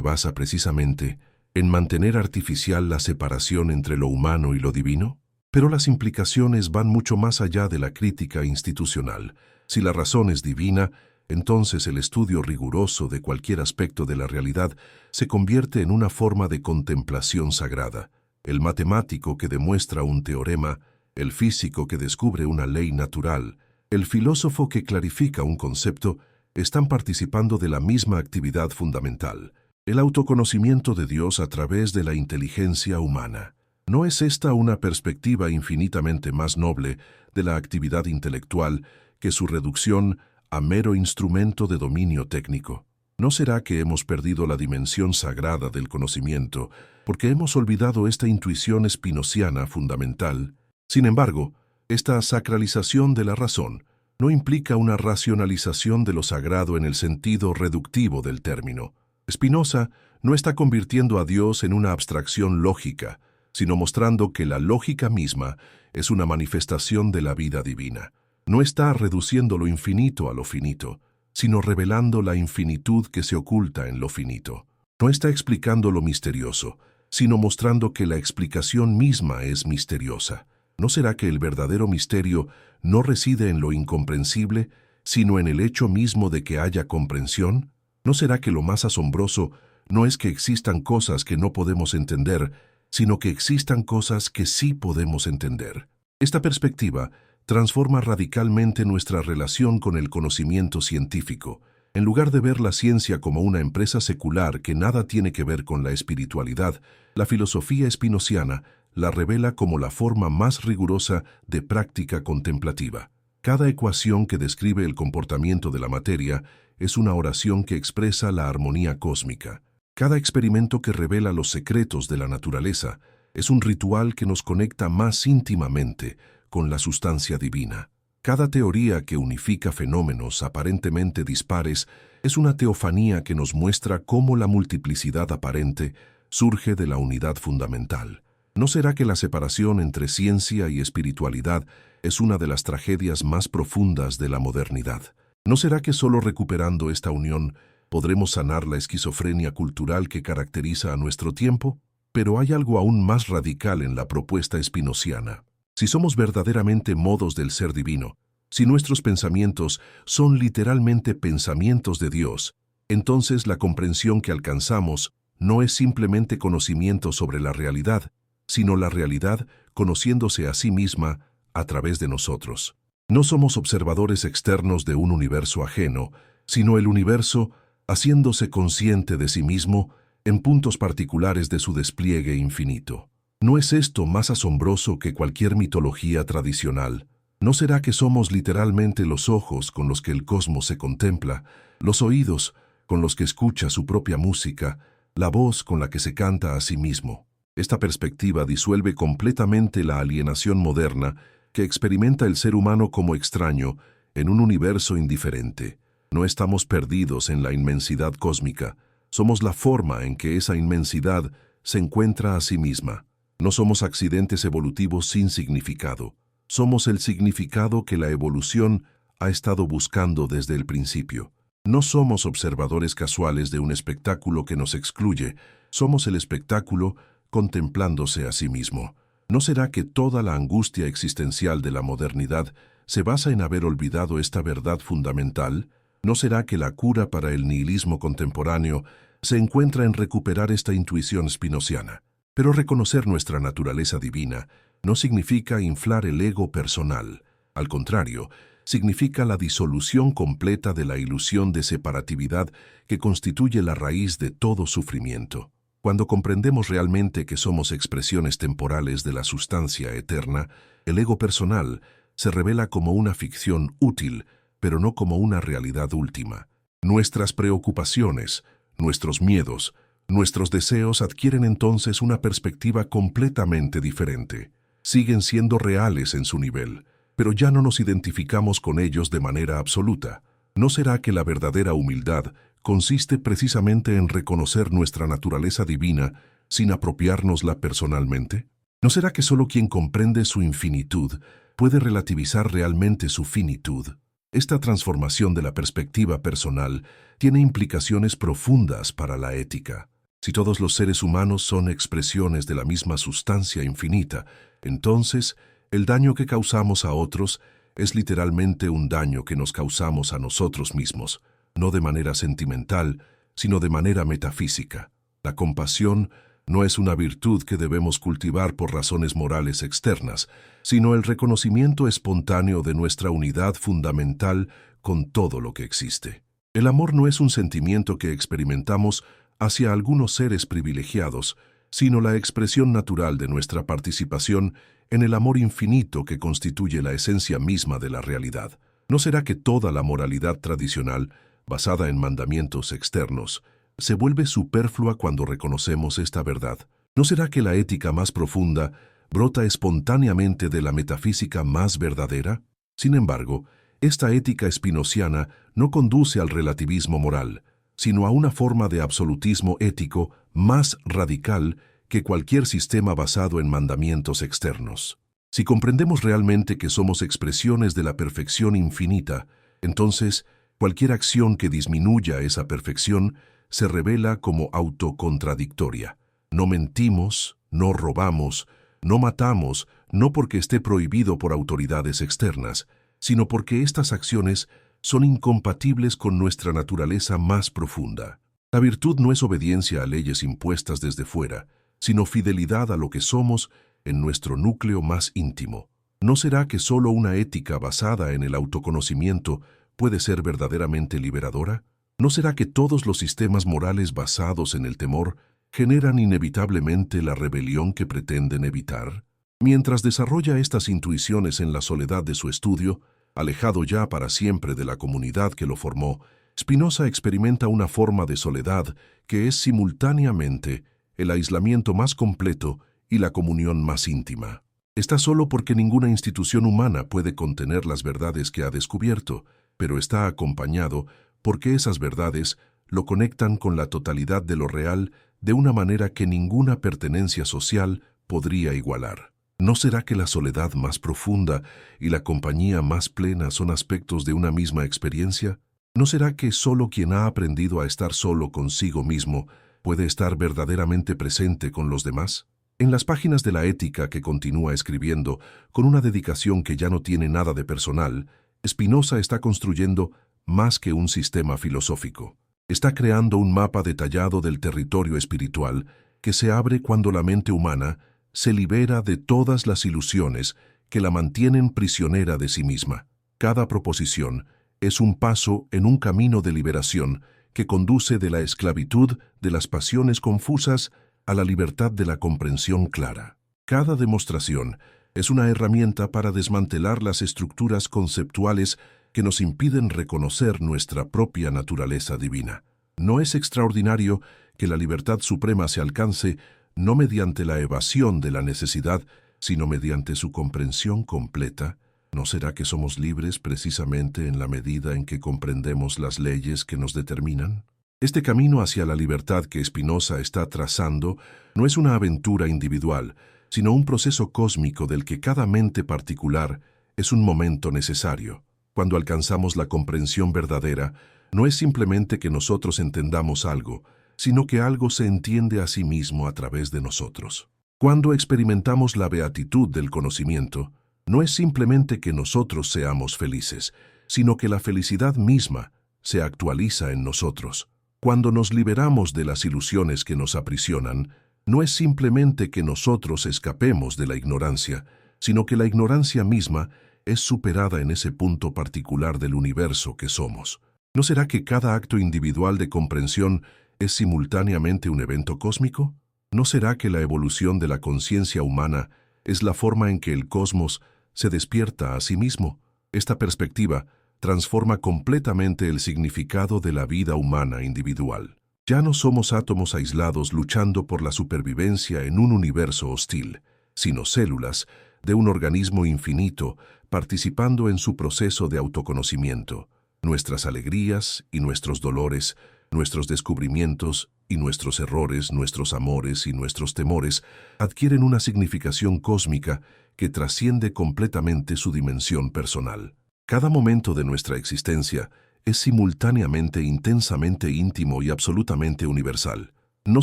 basa precisamente en mantener artificial la separación entre lo humano y lo divino? Pero las implicaciones van mucho más allá de la crítica institucional. Si la razón es divina, entonces el estudio riguroso de cualquier aspecto de la realidad se convierte en una forma de contemplación sagrada. El matemático que demuestra un teorema, el físico que descubre una ley natural, el filósofo que clarifica un concepto, están participando de la misma actividad fundamental, el autoconocimiento de Dios a través de la inteligencia humana. ¿No es esta una perspectiva infinitamente más noble de la actividad intelectual que su reducción a mero instrumento de dominio técnico? ¿No será que hemos perdido la dimensión sagrada del conocimiento porque hemos olvidado esta intuición spinociana fundamental? Sin embargo, esta sacralización de la razón no implica una racionalización de lo sagrado en el sentido reductivo del término. Spinoza no está convirtiendo a Dios en una abstracción lógica, sino mostrando que la lógica misma es una manifestación de la vida divina. No está reduciendo lo infinito a lo finito, sino revelando la infinitud que se oculta en lo finito. No está explicando lo misterioso, sino mostrando que la explicación misma es misteriosa. ¿No será que el verdadero misterio no reside en lo incomprensible, sino en el hecho mismo de que haya comprensión? ¿No será que lo más asombroso no es que existan cosas que no podemos entender, sino que existan cosas que sí podemos entender? Esta perspectiva transforma radicalmente nuestra relación con el conocimiento científico. En lugar de ver la ciencia como una empresa secular que nada tiene que ver con la espiritualidad, la filosofía spinociana la revela como la forma más rigurosa de práctica contemplativa. Cada ecuación que describe el comportamiento de la materia es una oración que expresa la armonía cósmica. Cada experimento que revela los secretos de la naturaleza es un ritual que nos conecta más íntimamente con la sustancia divina. Cada teoría que unifica fenómenos aparentemente dispares es una teofanía que nos muestra cómo la multiplicidad aparente surge de la unidad fundamental. ¿No será que la separación entre ciencia y espiritualidad es una de las tragedias más profundas de la modernidad? ¿No será que solo recuperando esta unión podremos sanar la esquizofrenia cultural que caracteriza a nuestro tiempo? Pero hay algo aún más radical en la propuesta spinociana. Si somos verdaderamente modos del ser divino, si nuestros pensamientos son literalmente pensamientos de Dios, entonces la comprensión que alcanzamos no es simplemente conocimiento sobre la realidad, sino la realidad conociéndose a sí misma a través de nosotros. No somos observadores externos de un universo ajeno, sino el universo haciéndose consciente de sí mismo en puntos particulares de su despliegue infinito. ¿No es esto más asombroso que cualquier mitología tradicional? ¿No será que somos literalmente los ojos con los que el cosmos se contempla, los oídos con los que escucha su propia música, la voz con la que se canta a sí mismo? Esta perspectiva disuelve completamente la alienación moderna que experimenta el ser humano como extraño en un universo indiferente. No estamos perdidos en la inmensidad cósmica, somos la forma en que esa inmensidad se encuentra a sí misma. No somos accidentes evolutivos sin significado, somos el significado que la evolución ha estado buscando desde el principio. No somos observadores casuales de un espectáculo que nos excluye, somos el espectáculo contemplándose a sí mismo. ¿No será que toda la angustia existencial de la modernidad se basa en haber olvidado esta verdad fundamental? ¿No será que la cura para el nihilismo contemporáneo se encuentra en recuperar esta intuición spinociana? Pero reconocer nuestra naturaleza divina no significa inflar el ego personal. Al contrario, significa la disolución completa de la ilusión de separatividad que constituye la raíz de todo sufrimiento. Cuando comprendemos realmente que somos expresiones temporales de la sustancia eterna, el ego personal se revela como una ficción útil, pero no como una realidad última. Nuestras preocupaciones, nuestros miedos, nuestros deseos adquieren entonces una perspectiva completamente diferente. Siguen siendo reales en su nivel, pero ya no nos identificamos con ellos de manera absoluta. ¿No será que la verdadera humildad consiste precisamente en reconocer nuestra naturaleza divina sin apropiárnosla personalmente? ¿No será que solo quien comprende su infinitud puede relativizar realmente su finitud? Esta transformación de la perspectiva personal tiene implicaciones profundas para la ética. Si todos los seres humanos son expresiones de la misma sustancia infinita, entonces el daño que causamos a otros es literalmente un daño que nos causamos a nosotros mismos, no de manera sentimental, sino de manera metafísica. La compasión no es una virtud que debemos cultivar por razones morales externas, sino el reconocimiento espontáneo de nuestra unidad fundamental con todo lo que existe. El amor no es un sentimiento que experimentamos hacia algunos seres privilegiados, sino la expresión natural de nuestra participación en el amor infinito que constituye la esencia misma de la realidad. ¿No será que toda la moralidad tradicional, basada en mandamientos externos, se vuelve superflua cuando reconocemos esta verdad? ¿No será que la ética más profunda brota espontáneamente de la metafísica más verdadera? Sin embargo, esta ética spinoziana no conduce al relativismo moral, sino a una forma de absolutismo ético más radical que cualquier sistema basado en mandamientos externos. Si comprendemos realmente que somos expresiones de la perfección infinita, entonces cualquier acción que disminuya esa perfección se revela como autocontradictoria. No mentimos, no robamos, no matamos, no porque esté prohibido por autoridades externas, sino porque estas acciones son incompatibles con nuestra naturaleza más profunda. La virtud no es obediencia a leyes impuestas desde fuera, sino fidelidad a lo que somos en nuestro núcleo más íntimo. ¿No será que solo una ética basada en el autoconocimiento puede ser verdaderamente liberadora? ¿No será que todos los sistemas morales basados en el temor generan inevitablemente la rebelión que pretenden evitar? Mientras desarrolla estas intuiciones en la soledad de su estudio, alejado ya para siempre de la comunidad que lo formó, Spinoza experimenta una forma de soledad que es simultáneamente el aislamiento más completo y la comunión más íntima. Está solo porque ninguna institución humana puede contener las verdades que ha descubierto, pero está acompañado porque esas verdades lo conectan con la totalidad de lo real de una manera que ninguna pertenencia social podría igualar. ¿No será que la soledad más profunda y la compañía más plena son aspectos de una misma experiencia? ¿No será que solo quien ha aprendido a estar solo consigo mismo puede estar verdaderamente presente con los demás? En las páginas de la ética que continúa escribiendo, con una dedicación que ya no tiene nada de personal, Spinoza está construyendo más que un sistema filosófico. Está creando un mapa detallado del territorio espiritual que se abre cuando la mente humana se libera de todas las ilusiones que la mantienen prisionera de sí misma. Cada proposición es un paso en un camino de liberación que conduce de la esclavitud de las pasiones confusas a la libertad de la comprensión clara. Cada demostración es una herramienta para desmantelar las estructuras conceptuales que nos impiden reconocer nuestra propia naturaleza divina. No es extraordinario que la libertad suprema se alcance no mediante la evasión de la necesidad, sino mediante su comprensión completa. ¿No será que somos libres precisamente en la medida en que comprendemos las leyes que nos determinan? Este camino hacia la libertad que Spinoza está trazando no es una aventura individual, sino un proceso cósmico del que cada mente particular es un momento necesario. Cuando alcanzamos la comprensión verdadera, no es simplemente que nosotros entendamos algo, sino que algo se entiende a sí mismo a través de nosotros. Cuando experimentamos la beatitud del conocimiento, no es simplemente que nosotros seamos felices, sino que la felicidad misma se actualiza en nosotros. Cuando nos liberamos de las ilusiones que nos aprisionan, no es simplemente que nosotros escapemos de la ignorancia, sino que la ignorancia misma es superada en ese punto particular del universo que somos. ¿No será que cada acto individual de comprensión es simultáneamente un evento cósmico? ¿No será que la evolución de la conciencia humana es la forma en que el cosmos se despierta a sí mismo? Esta perspectiva transforma completamente el significado de la vida humana individual. Ya no somos átomos aislados luchando por la supervivencia en un universo hostil, sino células de un organismo infinito participando en su proceso de autoconocimiento. Nuestras alegrías y nuestros dolores, Nuestros descubrimientos y nuestros errores, nuestros amores y nuestros temores adquieren una significación cósmica que trasciende completamente su dimensión personal. Cada momento de nuestra existencia es simultáneamente intensamente íntimo y absolutamente universal. ¿No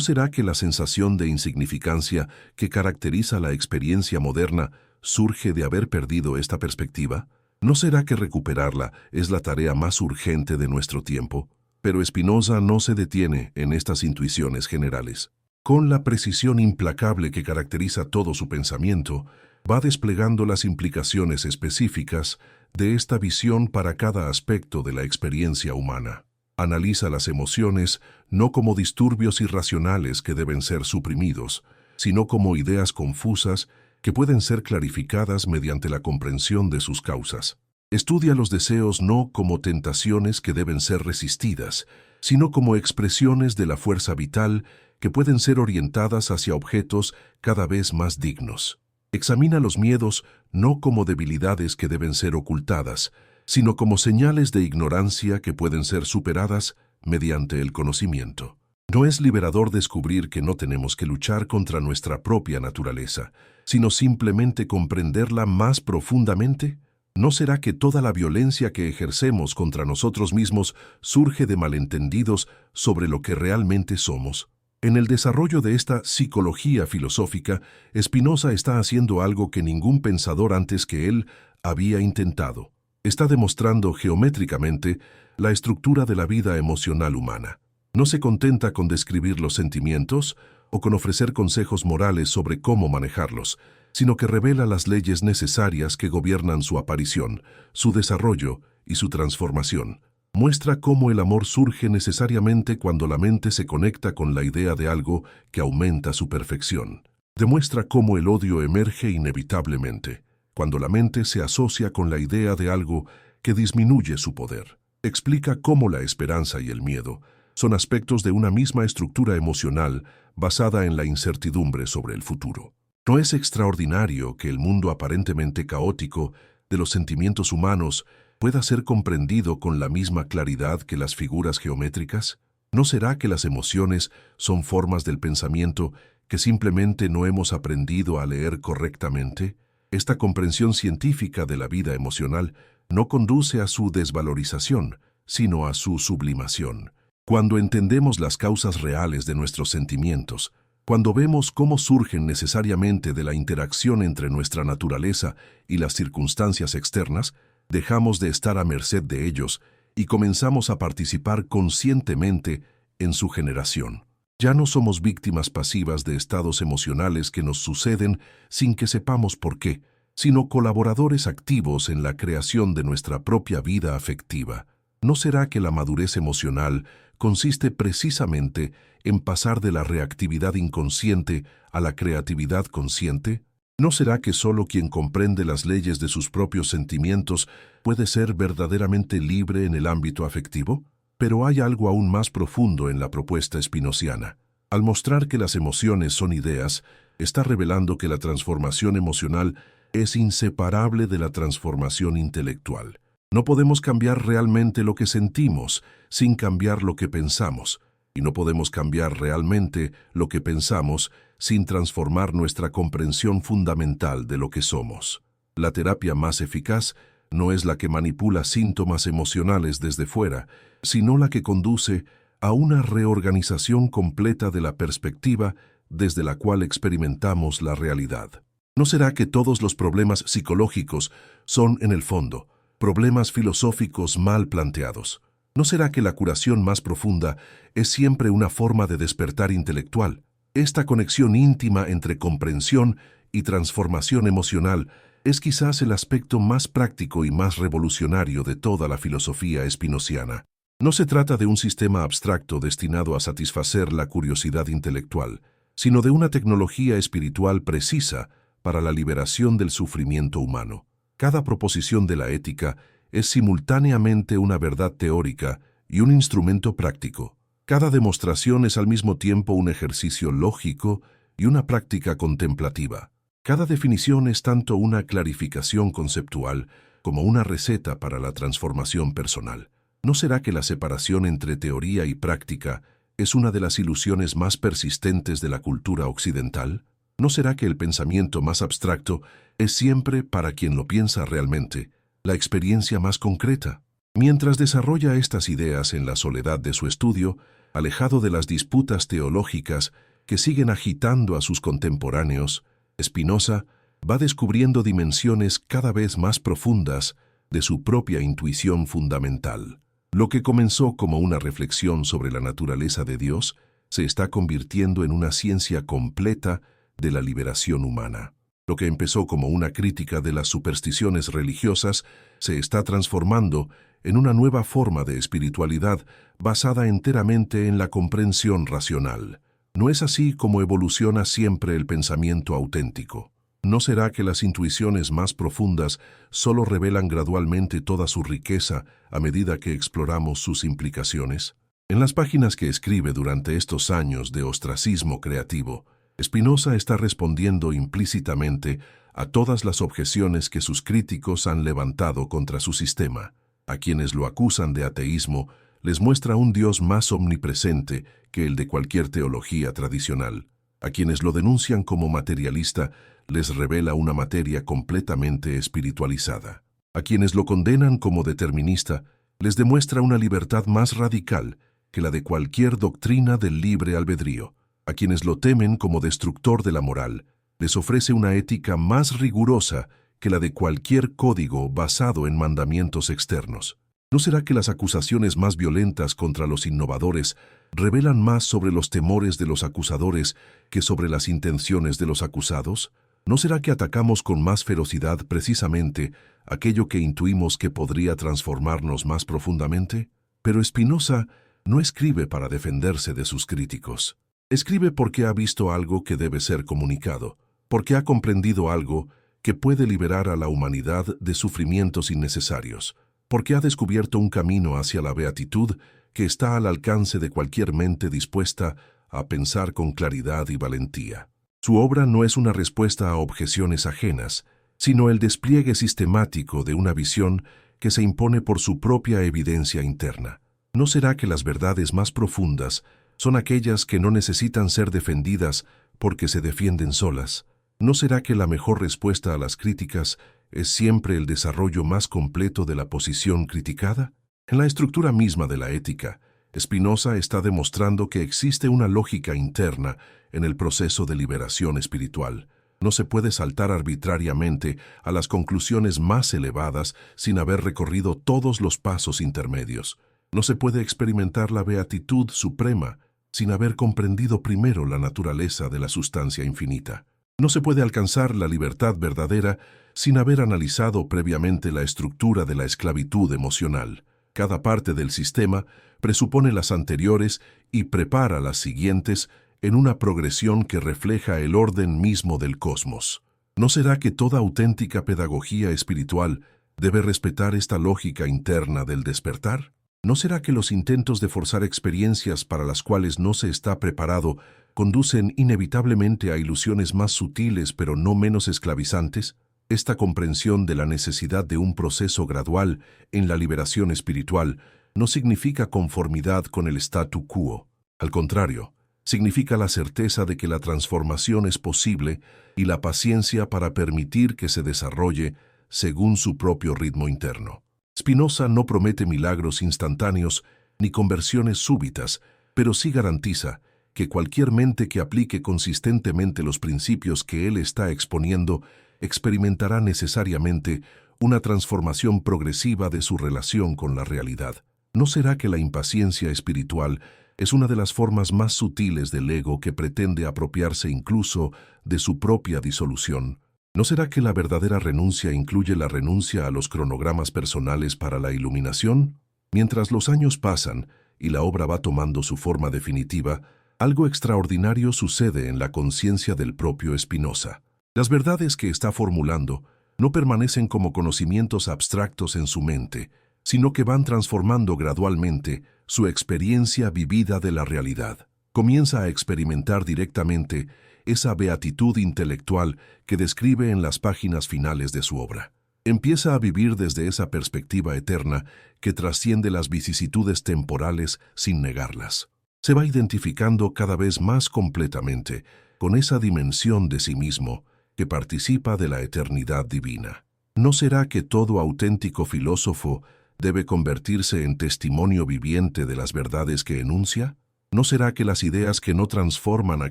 será que la sensación de insignificancia que caracteriza la experiencia moderna surge de haber perdido esta perspectiva? ¿No será que recuperarla es la tarea más urgente de nuestro tiempo? Pero Spinoza no se detiene en estas intuiciones generales. Con la precisión implacable que caracteriza todo su pensamiento, va desplegando las implicaciones específicas de esta visión para cada aspecto de la experiencia humana. Analiza las emociones no como disturbios irracionales que deben ser suprimidos, sino como ideas confusas que pueden ser clarificadas mediante la comprensión de sus causas. Estudia los deseos no como tentaciones que deben ser resistidas, sino como expresiones de la fuerza vital que pueden ser orientadas hacia objetos cada vez más dignos. Examina los miedos no como debilidades que deben ser ocultadas, sino como señales de ignorancia que pueden ser superadas mediante el conocimiento. No es liberador descubrir que no tenemos que luchar contra nuestra propia naturaleza, sino simplemente comprenderla más profundamente. ¿No será que toda la violencia que ejercemos contra nosotros mismos surge de malentendidos sobre lo que realmente somos? En el desarrollo de esta psicología filosófica, Spinoza está haciendo algo que ningún pensador antes que él había intentado. Está demostrando geométricamente la estructura de la vida emocional humana. No se contenta con describir los sentimientos o con ofrecer consejos morales sobre cómo manejarlos, sino que revela las leyes necesarias que gobiernan su aparición, su desarrollo y su transformación. Muestra cómo el amor surge necesariamente cuando la mente se conecta con la idea de algo que aumenta su perfección. Demuestra cómo el odio emerge inevitablemente cuando la mente se asocia con la idea de algo que disminuye su poder. Explica cómo la esperanza y el miedo son aspectos de una misma estructura emocional basada en la incertidumbre sobre el futuro. ¿No es extraordinario que el mundo aparentemente caótico de los sentimientos humanos pueda ser comprendido con la misma claridad que las figuras geométricas? ¿No será que las emociones son formas del pensamiento que simplemente no hemos aprendido a leer correctamente? Esta comprensión científica de la vida emocional no conduce a su desvalorización, sino a su sublimación. Cuando entendemos las causas reales de nuestros sentimientos, cuando vemos cómo surgen necesariamente de la interacción entre nuestra naturaleza y las circunstancias externas, dejamos de estar a merced de ellos y comenzamos a participar conscientemente en su generación. Ya no somos víctimas pasivas de estados emocionales que nos suceden sin que sepamos por qué, sino colaboradores activos en la creación de nuestra propia vida afectiva. ¿No será que la madurez emocional consiste precisamente en pasar de la reactividad inconsciente a la creatividad consciente? ¿No será que solo quien comprende las leyes de sus propios sentimientos puede ser verdaderamente libre en el ámbito afectivo? Pero hay algo aún más profundo en la propuesta spinociana. Al mostrar que las emociones son ideas, está revelando que la transformación emocional es inseparable de la transformación intelectual. No podemos cambiar realmente lo que sentimos sin cambiar lo que pensamos, y no podemos cambiar realmente lo que pensamos sin transformar nuestra comprensión fundamental de lo que somos. La terapia más eficaz no es la que manipula síntomas emocionales desde fuera, sino la que conduce a una reorganización completa de la perspectiva desde la cual experimentamos la realidad. ¿No será que todos los problemas psicológicos son, en el fondo, problemas filosóficos mal planteados? ¿No será que la curación más profunda es siempre una forma de despertar intelectual? Esta conexión íntima entre comprensión y transformación emocional es quizás el aspecto más práctico y más revolucionario de toda la filosofía spinociana. No se trata de un sistema abstracto destinado a satisfacer la curiosidad intelectual, sino de una tecnología espiritual precisa para la liberación del sufrimiento humano. Cada proposición de la ética es simultáneamente una verdad teórica y un instrumento práctico. Cada demostración es al mismo tiempo un ejercicio lógico y una práctica contemplativa. Cada definición es tanto una clarificación conceptual como una receta para la transformación personal. ¿No será que la separación entre teoría y práctica es una de las ilusiones más persistentes de la cultura occidental? ¿No será que el pensamiento más abstracto es siempre, para quien lo piensa realmente, la experiencia más concreta? Mientras desarrolla estas ideas en la soledad de su estudio, alejado de las disputas teológicas que siguen agitando a sus contemporáneos, Spinoza va descubriendo dimensiones cada vez más profundas de su propia intuición fundamental. Lo que comenzó como una reflexión sobre la naturaleza de Dios se está convirtiendo en una ciencia completa de la liberación humana. Lo que empezó como una crítica de las supersticiones religiosas se está transformando en una nueva forma de espiritualidad basada enteramente en la comprensión racional. ¿No es así como evoluciona siempre el pensamiento auténtico? ¿No será que las intuiciones más profundas solo revelan gradualmente toda su riqueza a medida que exploramos sus implicaciones? En las páginas que escribe durante estos años de ostracismo creativo, Spinoza está respondiendo implícitamente a todas las objeciones que sus críticos han levantado contra su sistema. A quienes lo acusan de ateísmo, les muestra un Dios más omnipresente que el de cualquier teología tradicional. A quienes lo denuncian como materialista, les revela una materia completamente espiritualizada. A quienes lo condenan como determinista, les demuestra una libertad más radical que la de cualquier doctrina del libre albedrío. A quienes lo temen como destructor de la moral, les ofrece una ética más rigurosa que la de cualquier código basado en mandamientos externos. ¿No será que las acusaciones más violentas contra los innovadores revelan más sobre los temores de los acusadores que sobre las intenciones de los acusados? ¿No será que atacamos con más ferocidad precisamente aquello que intuimos que podría transformarnos más profundamente? Pero Spinoza no escribe para defenderse de sus críticos. Escribe porque ha visto algo que debe ser comunicado, porque ha comprendido algo que puede liberar a la humanidad de sufrimientos innecesarios, porque ha descubierto un camino hacia la beatitud que está al alcance de cualquier mente dispuesta a pensar con claridad y valentía. Su obra no es una respuesta a objeciones ajenas, sino el despliegue sistemático de una visión que se impone por su propia evidencia interna. ¿No será que las verdades más profundas son aquellas que no necesitan ser defendidas porque se defienden solas? ¿No será que la mejor respuesta a las críticas es siempre el desarrollo más completo de la posición criticada? En la estructura misma de la ética, Spinoza está demostrando que existe una lógica interna en el proceso de liberación espiritual. No se puede saltar arbitrariamente a las conclusiones más elevadas sin haber recorrido todos los pasos intermedios. No se puede experimentar la beatitud suprema sin haber comprendido primero la naturaleza de la sustancia infinita. No se puede alcanzar la libertad verdadera sin haber analizado previamente la estructura de la esclavitud emocional. Cada parte del sistema presupone las anteriores y prepara las siguientes en una progresión que refleja el orden mismo del cosmos. ¿No será que toda auténtica pedagogía espiritual debe respetar esta lógica interna del despertar? ¿No será que los intentos de forzar experiencias para las cuales no se está preparado conducen inevitablemente a ilusiones más sutiles pero no menos esclavizantes? Esta comprensión de la necesidad de un proceso gradual en la liberación espiritual no significa conformidad con el statu quo. Al contrario, significa la certeza de que la transformación es posible y la paciencia para permitir que se desarrolle según su propio ritmo interno. Spinoza no promete milagros instantáneos ni conversiones súbitas, pero sí garantiza que cualquier mente que aplique consistentemente los principios que él está exponiendo experimentará necesariamente una transformación progresiva de su relación con la realidad. ¿No será que la impaciencia espiritual es una de las formas más sutiles del ego que pretende apropiarse incluso de su propia disolución? ¿No será que la verdadera renuncia incluye la renuncia a los cronogramas personales para la iluminación? Mientras los años pasan y la obra va tomando su forma definitiva, algo extraordinario sucede en la conciencia del propio Spinoza. Las verdades que está formulando no permanecen como conocimientos abstractos en su mente, sino que van transformando gradualmente su experiencia vivida de la realidad. Comienza a experimentar directamente esa beatitud intelectual que describe en las páginas finales de su obra. Empieza a vivir desde esa perspectiva eterna que trasciende las vicisitudes temporales sin negarlas. Se va identificando cada vez más completamente con esa dimensión de sí mismo que participa de la eternidad divina. ¿No será que todo auténtico filósofo debe convertirse en testimonio viviente de las verdades que enuncia? ¿No será que las ideas que no transforman a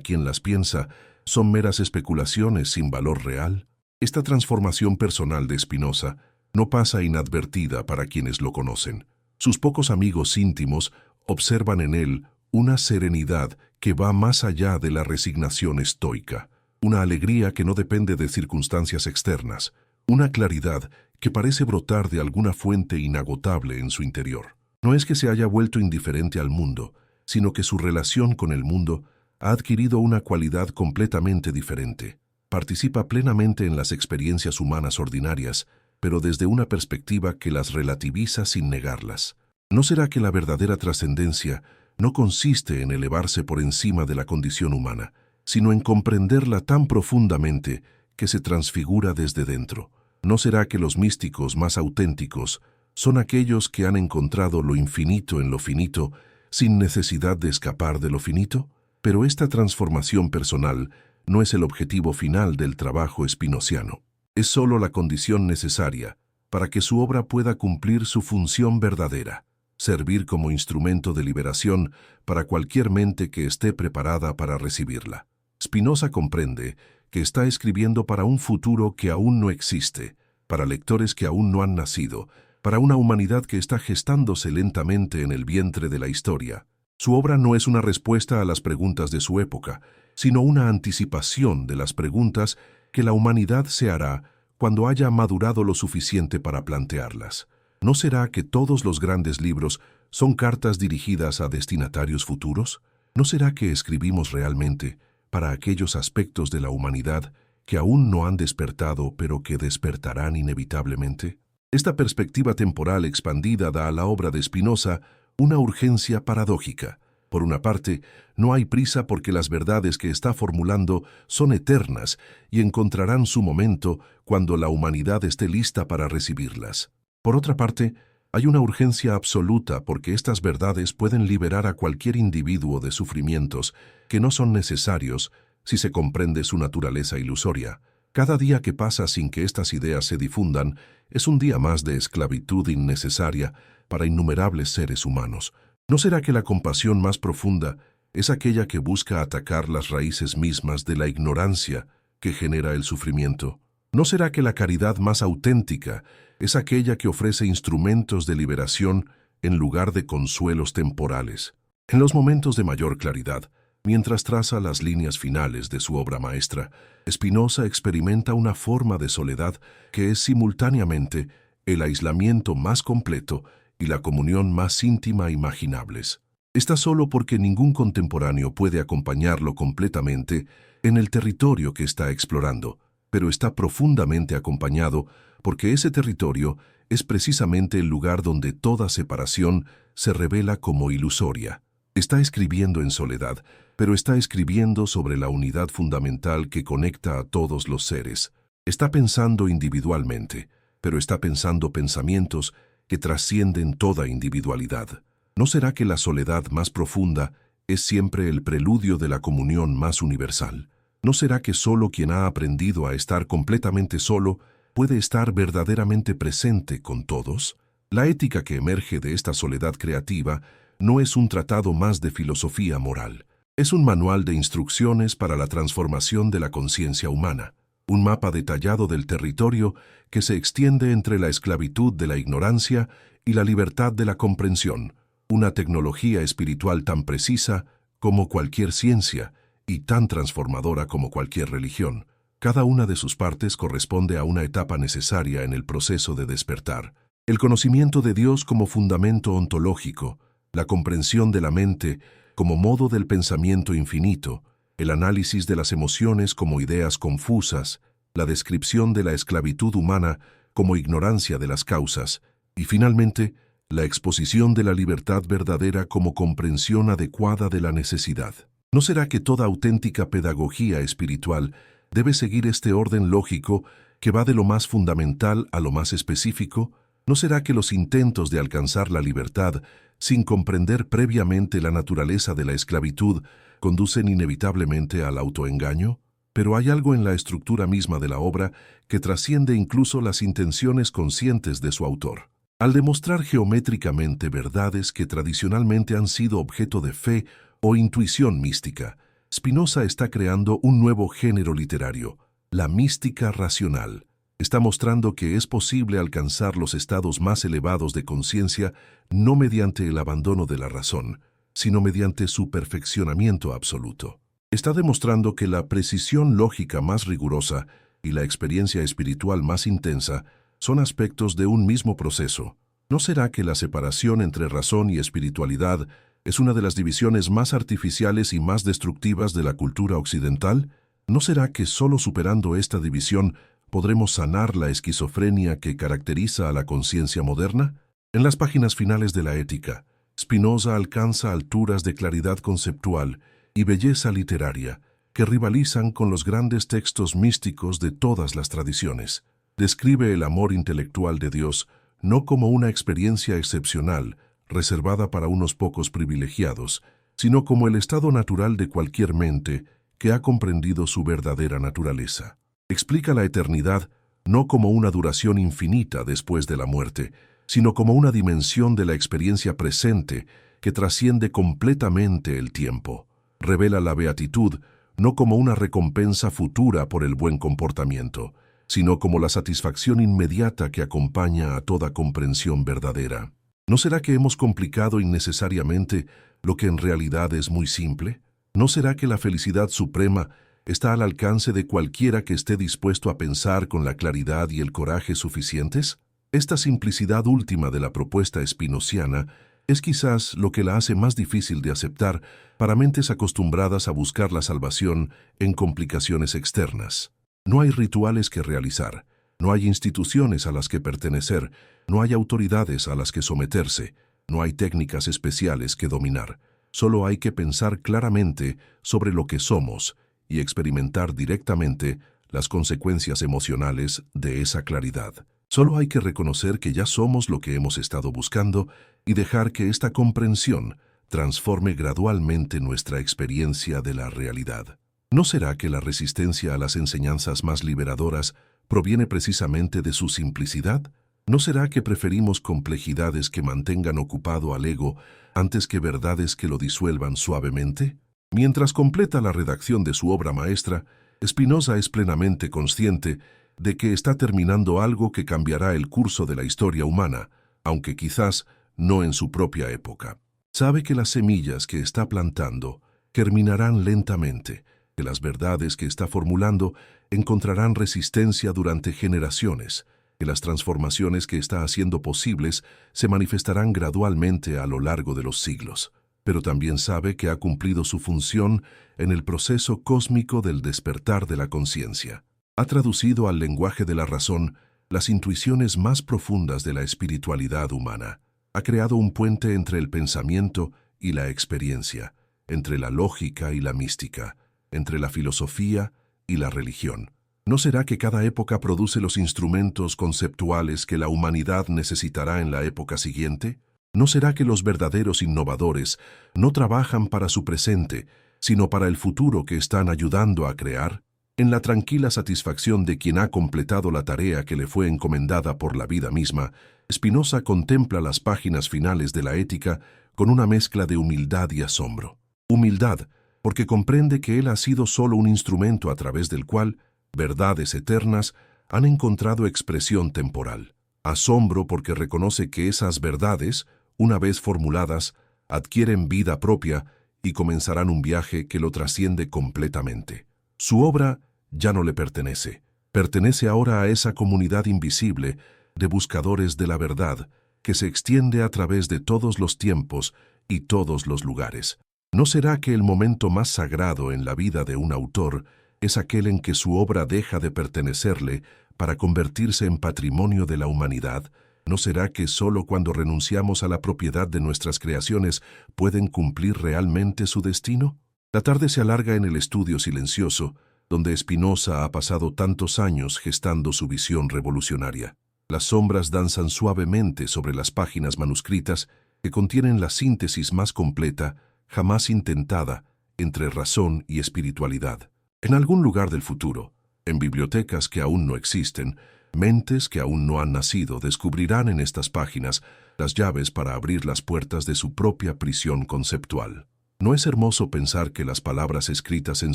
quien las piensa son meras especulaciones sin valor real? Esta transformación personal de Spinoza no pasa inadvertida para quienes lo conocen. Sus pocos amigos íntimos observan en él una serenidad que va más allá de la resignación estoica, una alegría que no depende de circunstancias externas, una claridad que parece brotar de alguna fuente inagotable en su interior. No es que se haya vuelto indiferente al mundo, sino que su relación con el mundo ha adquirido una cualidad completamente diferente. Participa plenamente en las experiencias humanas ordinarias, pero desde una perspectiva que las relativiza sin negarlas. ¿No será que la verdadera trascendencia no consiste en elevarse por encima de la condición humana, sino en comprenderla tan profundamente que se transfigura desde dentro? ¿No será que los místicos más auténticos son aquellos que han encontrado lo infinito en lo finito sin necesidad de escapar de lo finito? Pero esta transformación personal no es el objetivo final del trabajo espinociano. Es sólo la condición necesaria para que su obra pueda cumplir su función verdadera, servir como instrumento de liberación para cualquier mente que esté preparada para recibirla. Spinoza comprende que está escribiendo para un futuro que aún no existe, para lectores que aún no han nacido, para una humanidad que está gestándose lentamente en el vientre de la historia. Su obra no es una respuesta a las preguntas de su época, sino una anticipación de las preguntas que la humanidad se hará cuando haya madurado lo suficiente para plantearlas. ¿No será que todos los grandes libros son cartas dirigidas a destinatarios futuros? ¿No será que escribimos realmente para aquellos aspectos de la humanidad que aún no han despertado, pero que despertarán inevitablemente? Esta perspectiva temporal expandida da a la obra de Spinoza una urgencia paradójica. Por una parte, no hay prisa porque las verdades que está formulando son eternas y encontrarán su momento cuando la humanidad esté lista para recibirlas. Por otra parte, hay una urgencia absoluta porque estas verdades pueden liberar a cualquier individuo de sufrimientos que no son necesarios si se comprende su naturaleza ilusoria. Cada día que pasa sin que estas ideas se difundan es un día más de esclavitud innecesaria para innumerables seres humanos. ¿No será que la compasión más profunda es aquella que busca atacar las raíces mismas de la ignorancia que genera el sufrimiento? ¿No será que la caridad más auténtica es aquella que ofrece instrumentos de liberación en lugar de consuelos temporales? En los momentos de mayor claridad, mientras traza las líneas finales de su obra maestra, Spinoza experimenta una forma de soledad que es simultáneamente el aislamiento más completo y la comunión más íntima imaginables. Está solo porque ningún contemporáneo puede acompañarlo completamente en el territorio que está explorando, pero está profundamente acompañado porque ese territorio es precisamente el lugar donde toda separación se revela como ilusoria. Está escribiendo en soledad, pero está escribiendo sobre la unidad fundamental que conecta a todos los seres. Está pensando individualmente, pero está pensando pensamientos que trascienden toda individualidad. ¿No será que la soledad más profunda es siempre el preludio de la comunión más universal? ¿No será que solo quien ha aprendido a estar completamente solo puede estar verdaderamente presente con todos? La ética que emerge de esta soledad creativa no es un tratado más de filosofía moral. Es un manual de instrucciones para la transformación de la conciencia humana, un mapa detallado del territorio que se extiende entre la esclavitud de la ignorancia y la libertad de la comprensión, una tecnología espiritual tan precisa como cualquier ciencia y tan transformadora como cualquier religión. Cada una de sus partes corresponde a una etapa necesaria en el proceso de despertar. El conocimiento de Dios como fundamento ontológico, la comprensión de la mente como modo del pensamiento infinito, el análisis de las emociones como ideas confusas, la descripción de la esclavitud humana como ignorancia de las causas, y finalmente, la exposición de la libertad verdadera como comprensión adecuada de la necesidad. ¿No será que toda auténtica pedagogía espiritual debe seguir este orden lógico que va de lo más fundamental a lo más específico? ¿No será que los intentos de alcanzar la libertad, sin comprender previamente la naturaleza de la esclavitud, conducen inevitablemente al autoengaño? Pero hay algo en la estructura misma de la obra que trasciende incluso las intenciones conscientes de su autor. Al demostrar geométricamente verdades que tradicionalmente han sido objeto de fe o intuición mística, Spinoza está creando un nuevo género literario, la mística racional. Está mostrando que es posible alcanzar los estados más elevados de conciencia no mediante el abandono de la razón, sino mediante su perfeccionamiento absoluto. Está demostrando que la precisión lógica más rigurosa y la experiencia espiritual más intensa son aspectos de un mismo proceso. ¿No será que la separación entre razón y espiritualidad es una de las divisiones más artificiales y más destructivas de la cultura occidental? ¿No será que solo superando esta división podremos sanar la esquizofrenia que caracteriza a la conciencia moderna? En las páginas finales de la Ética, Spinoza alcanza alturas de claridad conceptual y belleza literaria que rivalizan con los grandes textos místicos de todas las tradiciones. Describe el amor intelectual de Dios no como una experiencia excepcional, reservada para unos pocos privilegiados, sino como el estado natural de cualquier mente que ha comprendido su verdadera naturaleza. Explica la eternidad no como una duración infinita después de la muerte, sino como una dimensión de la experiencia presente que trasciende completamente el tiempo. Revela la beatitud no como una recompensa futura por el buen comportamiento, sino como la satisfacción inmediata que acompaña a toda comprensión verdadera. ¿No será que hemos complicado innecesariamente lo que en realidad es muy simple? ¿No será que la felicidad suprema está al alcance de cualquiera que esté dispuesto a pensar con la claridad y el coraje suficientes? Esta simplicidad última de la propuesta espinociana es quizás lo que la hace más difícil de aceptar para mentes acostumbradas a buscar la salvación en complicaciones externas. No hay rituales que realizar, no hay instituciones a las que pertenecer, no hay autoridades a las que someterse, no hay técnicas especiales que dominar. Solo hay que pensar claramente sobre lo que somos y experimentar directamente las consecuencias emocionales de esa claridad. Solo hay que reconocer que ya somos lo que hemos estado buscando y dejar que esta comprensión transforme gradualmente nuestra experiencia de la realidad. ¿No será que la resistencia a las enseñanzas más liberadoras proviene precisamente de su simplicidad? ¿No será que preferimos complejidades que mantengan ocupado al ego antes que verdades que lo disuelvan suavemente? Mientras completa la redacción de su obra maestra, Spinoza es plenamente consciente de que está terminando algo que cambiará el curso de la historia humana, aunque quizás no en su propia época. Sabe que las semillas que está plantando germinarán lentamente, que las verdades que está formulando encontrarán resistencia durante generaciones, que las transformaciones que está haciendo posibles se manifestarán gradualmente a lo largo de los siglos. Pero también sabe que ha cumplido su función en el proceso cósmico del despertar de la conciencia. Ha traducido al lenguaje de la razón las intuiciones más profundas de la espiritualidad humana. Ha creado un puente entre el pensamiento y la experiencia, entre la lógica y la mística, entre la filosofía y la religión. ¿No será que cada época produce los instrumentos conceptuales que la humanidad necesitará en la época siguiente? ¿No será que los verdaderos innovadores no trabajan para su presente, sino para el futuro que están ayudando a crear? En la tranquila satisfacción de quien ha completado la tarea que le fue encomendada por la vida misma, Spinoza contempla las páginas finales de la Ética con una mezcla de humildad y asombro. Humildad, porque comprende que él ha sido solo un instrumento a través del cual verdades eternas han encontrado expresión temporal. Asombro porque reconoce que esas verdades, una vez formuladas, adquieren vida propia y comenzarán un viaje que lo trasciende completamente. Su obra ya no le pertenece. Pertenece ahora a esa comunidad invisible de buscadores de la verdad que se extiende a través de todos los tiempos y todos los lugares. ¿No será que el momento más sagrado en la vida de un autor es aquel en que su obra deja de pertenecerle para convertirse en patrimonio de la humanidad? ¿No será que solo cuando renunciamos a la propiedad de nuestras creaciones pueden cumplir realmente su destino? La tarde se alarga en el estudio silencioso, donde Spinoza ha pasado tantos años gestando su visión revolucionaria. Las sombras danzan suavemente sobre las páginas manuscritas que contienen la síntesis más completa, jamás intentada, entre razón y espiritualidad. En algún lugar del futuro, en bibliotecas que aún no existen, mentes que aún no han nacido descubrirán en estas páginas las llaves para abrir las puertas de su propia prisión conceptual. ¿No es hermoso pensar que las palabras escritas en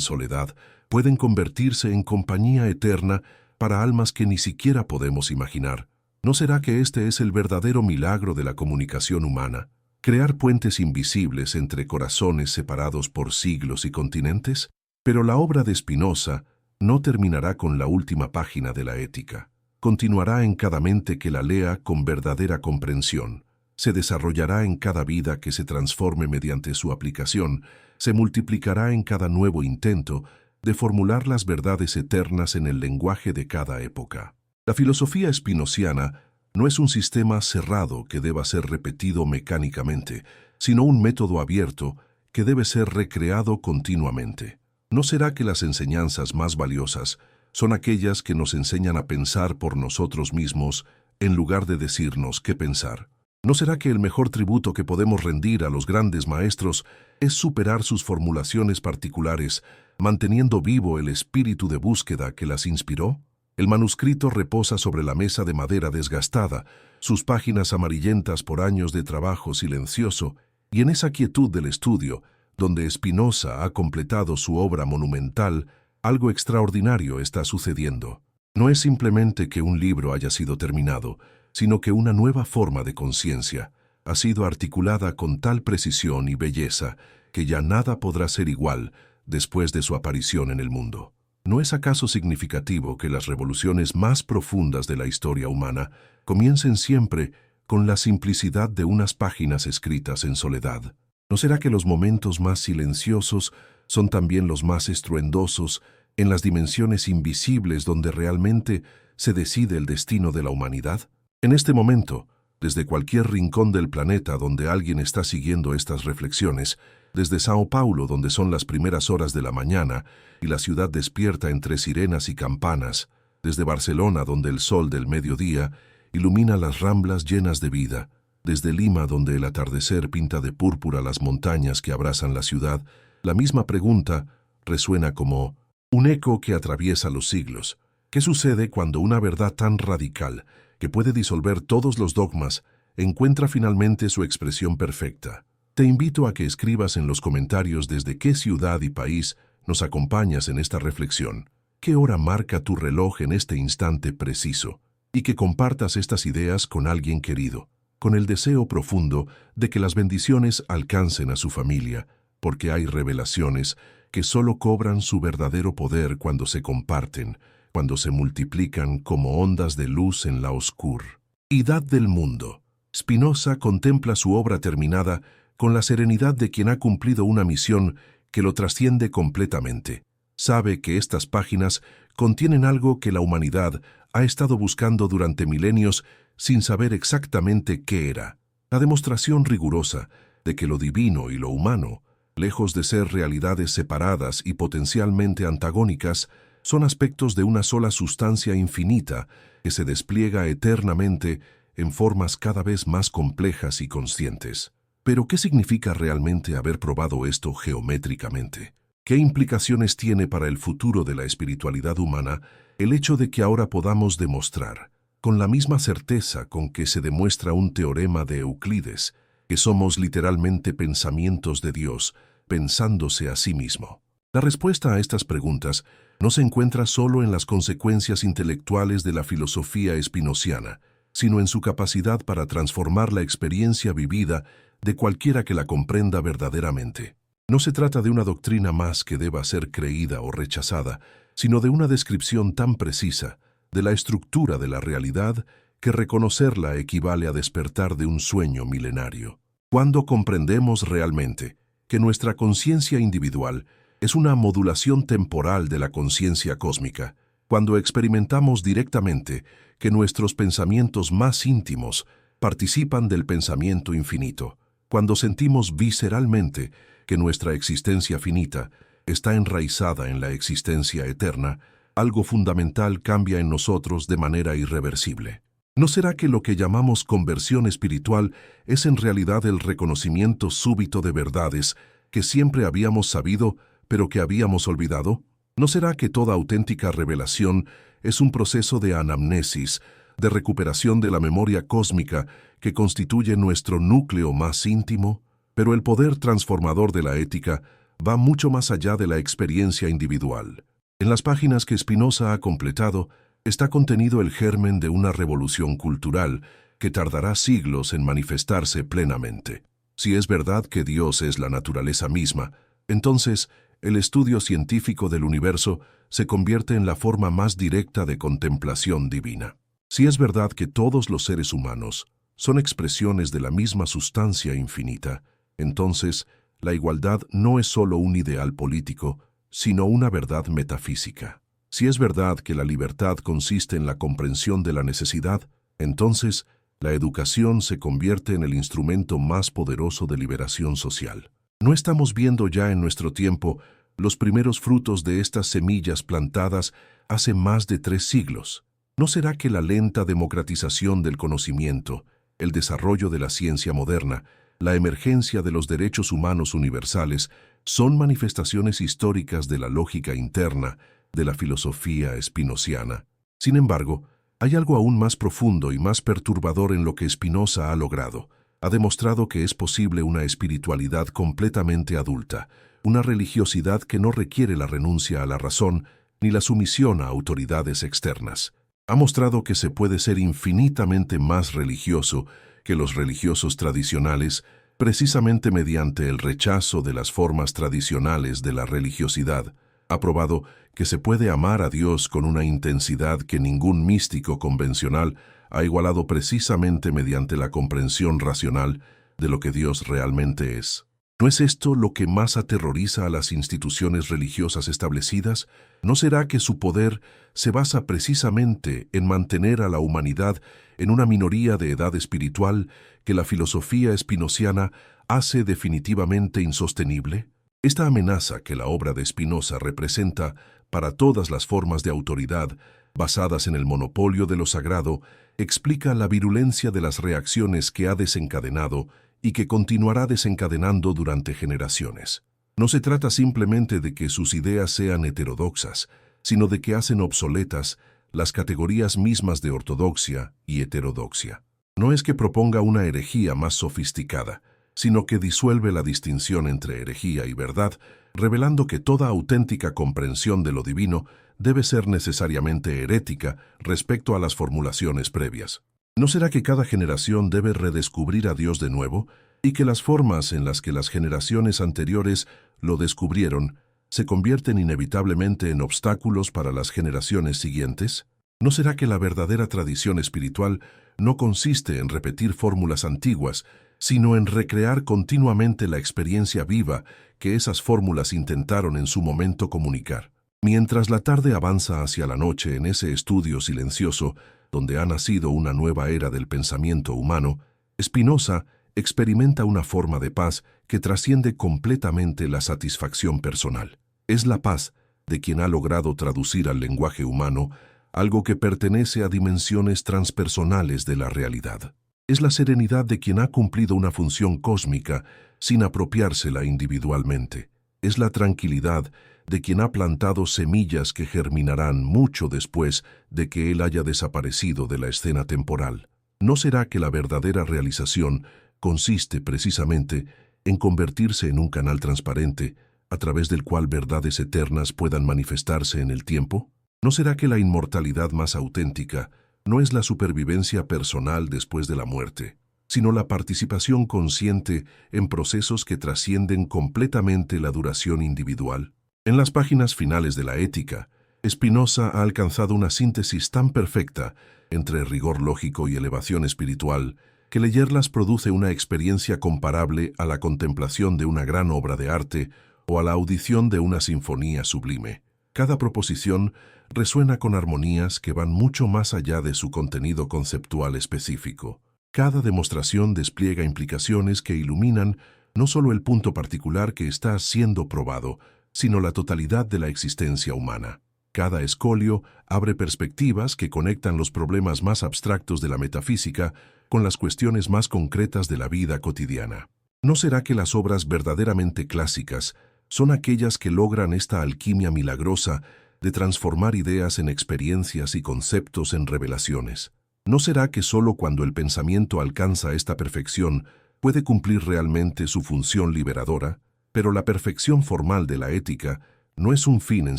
soledad pueden convertirse en compañía eterna para almas que ni siquiera podemos imaginar? ¿No será que este es el verdadero milagro de la comunicación humana? ¿Crear puentes invisibles entre corazones separados por siglos y continentes? Pero la obra de Spinoza no terminará con la última página de la ética. Continuará en cada mente que la lea con verdadera comprensión. Se desarrollará en cada vida que se transforme mediante su aplicación, se multiplicará en cada nuevo intento de formular las verdades eternas en el lenguaje de cada época. La filosofía spinociana no es un sistema cerrado que deba ser repetido mecánicamente, sino un método abierto que debe ser recreado continuamente. ¿No será que las enseñanzas más valiosas son aquellas que nos enseñan a pensar por nosotros mismos en lugar de decirnos qué pensar? ¿No será que el mejor tributo que podemos rendir a los grandes maestros es superar sus formulaciones particulares, manteniendo vivo el espíritu de búsqueda que las inspiró? El manuscrito reposa sobre la mesa de madera desgastada, sus páginas amarillentas por años de trabajo silencioso, y en esa quietud del estudio, donde Spinoza ha completado su obra monumental, algo extraordinario está sucediendo. No es simplemente que un libro haya sido terminado, sino que una nueva forma de conciencia ha sido articulada con tal precisión y belleza que ya nada podrá ser igual después de su aparición en el mundo. ¿No es acaso significativo que las revoluciones más profundas de la historia humana comiencen siempre con la simplicidad de unas páginas escritas en soledad? ¿No será que los momentos más silenciosos son también los más estruendosos en las dimensiones invisibles donde realmente se decide el destino de la humanidad? En este momento, desde cualquier rincón del planeta donde alguien está siguiendo estas reflexiones, desde Sao Paulo, donde son las primeras horas de la mañana y la ciudad despierta entre sirenas y campanas, desde Barcelona, donde el sol del mediodía ilumina las ramblas llenas de vida, desde Lima, donde el atardecer pinta de púrpura las montañas que abrazan la ciudad, la misma pregunta resuena como un eco que atraviesa los siglos. ¿Qué sucede cuando una verdad tan radical, que puede disolver todos los dogmas, encuentra finalmente su expresión perfecta? Te invito a que escribas en los comentarios desde qué ciudad y país nos acompañas en esta reflexión, qué hora marca tu reloj en este instante preciso, y que compartas estas ideas con alguien querido, con el deseo profundo de que las bendiciones alcancen a su familia, porque hay revelaciones que solo cobran su verdadero poder cuando se comparten, cuando se multiplican como ondas de luz en la oscuridad del mundo. Spinoza contempla su obra terminada con la serenidad de quien ha cumplido una misión que lo trasciende completamente. Sabe que estas páginas contienen algo que la humanidad ha estado buscando durante milenios sin saber exactamente qué era. La demostración rigurosa de que lo divino y lo humano, lejos de ser realidades separadas y potencialmente antagónicas, son aspectos de una sola sustancia infinita que se despliega eternamente en formas cada vez más complejas y conscientes. Pero, ¿qué significa realmente haber probado esto geométricamente? ¿Qué implicaciones tiene para el futuro de la espiritualidad humana el hecho de que ahora podamos demostrar, con la misma certeza con que se demuestra un teorema de Euclides, que somos literalmente pensamientos de Dios, pensándose a sí mismo? La respuesta a estas preguntas no se encuentra solo en las consecuencias intelectuales de la filosofía spinociana, sino en su capacidad para transformar la experiencia vivida de cualquiera que la comprenda verdaderamente. No se trata de una doctrina más que deba ser creída o rechazada, sino de una descripción tan precisa de la estructura de la realidad que reconocerla equivale a despertar de un sueño milenario. Cuando comprendemos realmente que nuestra conciencia individual es una modulación temporal de la conciencia cósmica, cuando experimentamos directamente que nuestros pensamientos más íntimos participan del pensamiento infinito, cuando sentimos visceralmente que nuestra existencia finita está enraizada en la existencia eterna, algo fundamental cambia en nosotros de manera irreversible. ¿No será que lo que llamamos conversión espiritual es en realidad el reconocimiento súbito de verdades que siempre habíamos sabido, pero que habíamos olvidado? ¿No será que toda auténtica revelación es un proceso de anamnesis, de recuperación de la memoria cósmica que constituye nuestro núcleo más íntimo? Pero el poder transformador de la ética va mucho más allá de la experiencia individual. En las páginas que Spinoza ha completado, está contenido el germen de una revolución cultural que tardará siglos en manifestarse plenamente. Si es verdad que Dios es la naturaleza misma, entonces el estudio científico del universo se convierte en la forma más directa de contemplación divina. Si es verdad que todos los seres humanos son expresiones de la misma sustancia infinita, entonces la igualdad no es solo un ideal político, sino una verdad metafísica. Si es verdad que la libertad consiste en la comprensión de la necesidad, entonces la educación se convierte en el instrumento más poderoso de liberación social. ¿No estamos viendo ya en nuestro tiempo los primeros frutos de estas semillas plantadas hace más de 3 siglos? ¿No será que la lenta democratización del conocimiento, el desarrollo de la ciencia moderna, la emergencia de los derechos humanos universales son manifestaciones históricas de la lógica interna de la filosofía spinociana? Sin embargo, hay algo aún más profundo y más perturbador en lo que Spinoza ha logrado. Ha demostrado que es posible una espiritualidad completamente adulta, una religiosidad que no requiere la renuncia a la razón ni la sumisión a autoridades externas. Ha mostrado que se puede ser infinitamente más religioso que los religiosos tradicionales, precisamente mediante el rechazo de las formas tradicionales de la religiosidad. Ha probado que se puede amar a Dios con una intensidad que ningún místico convencional ha igualado precisamente mediante la comprensión racional de lo que Dios realmente es. ¿No es esto lo que más aterroriza a las instituciones religiosas establecidas? ¿No será que su poder se basa precisamente en mantener a la humanidad en una minoría de edad espiritual que la filosofía spinociana hace definitivamente insostenible? Esta amenaza que la obra de Spinoza representa para todas las formas de autoridad basadas en el monopolio de lo sagrado explica la virulencia de las reacciones que ha desencadenado y que continuará desencadenando durante generaciones. No se trata simplemente de que sus ideas sean heterodoxas, sino de que hacen obsoletas las categorías mismas de ortodoxia y heterodoxia. No es que proponga una herejía más sofisticada, sino que disuelve la distinción entre herejía y verdad, revelando que toda auténtica comprensión de lo divino debe ser necesariamente herética respecto a las formulaciones previas. ¿No será que cada generación debe redescubrir a Dios de nuevo y que las formas en las que las generaciones anteriores lo descubrieron se convierten inevitablemente en obstáculos para las generaciones siguientes? ¿No será que la verdadera tradición espiritual no consiste en repetir fórmulas antiguas, sino en recrear continuamente la experiencia viva que esas fórmulas intentaron en su momento comunicar? Mientras la tarde avanza hacia la noche en ese estudio silencioso donde ha nacido una nueva era del pensamiento humano, Spinoza experimenta una forma de paz que trasciende completamente la satisfacción personal. Es la paz de quien ha logrado traducir al lenguaje humano algo que pertenece a dimensiones transpersonales de la realidad. Es la serenidad de quien ha cumplido una función cósmica sin apropiársela individualmente. Es la tranquilidad de quien ha plantado semillas que germinarán mucho después de que él haya desaparecido de la escena temporal. ¿No será que la verdadera realización consiste precisamente en convertirse en un canal transparente a través del cual verdades eternas puedan manifestarse en el tiempo? ¿No será que la inmortalidad más auténtica no es la supervivencia personal después de la muerte, sino la participación consciente en procesos que trascienden completamente la duración individual? En las páginas finales de la Ética, Spinoza ha alcanzado una síntesis tan perfecta entre rigor lógico y elevación espiritual que leerlas produce una experiencia comparable a la contemplación de una gran obra de arte o a la audición de una sinfonía sublime. Cada proposición resuena con armonías que van mucho más allá de su contenido conceptual específico. Cada demostración despliega implicaciones que iluminan no solo el punto particular que está siendo probado, sino la totalidad de la existencia humana. Cada escolio abre perspectivas que conectan los problemas más abstractos de la metafísica con las cuestiones más concretas de la vida cotidiana. ¿No será que las obras verdaderamente clásicas son aquellas que logran esta alquimia milagrosa de transformar ideas en experiencias y conceptos en revelaciones? ¿No será que solo cuando el pensamiento alcanza esta perfección puede cumplir realmente su función liberadora? Pero la perfección formal de la ética no es un fin en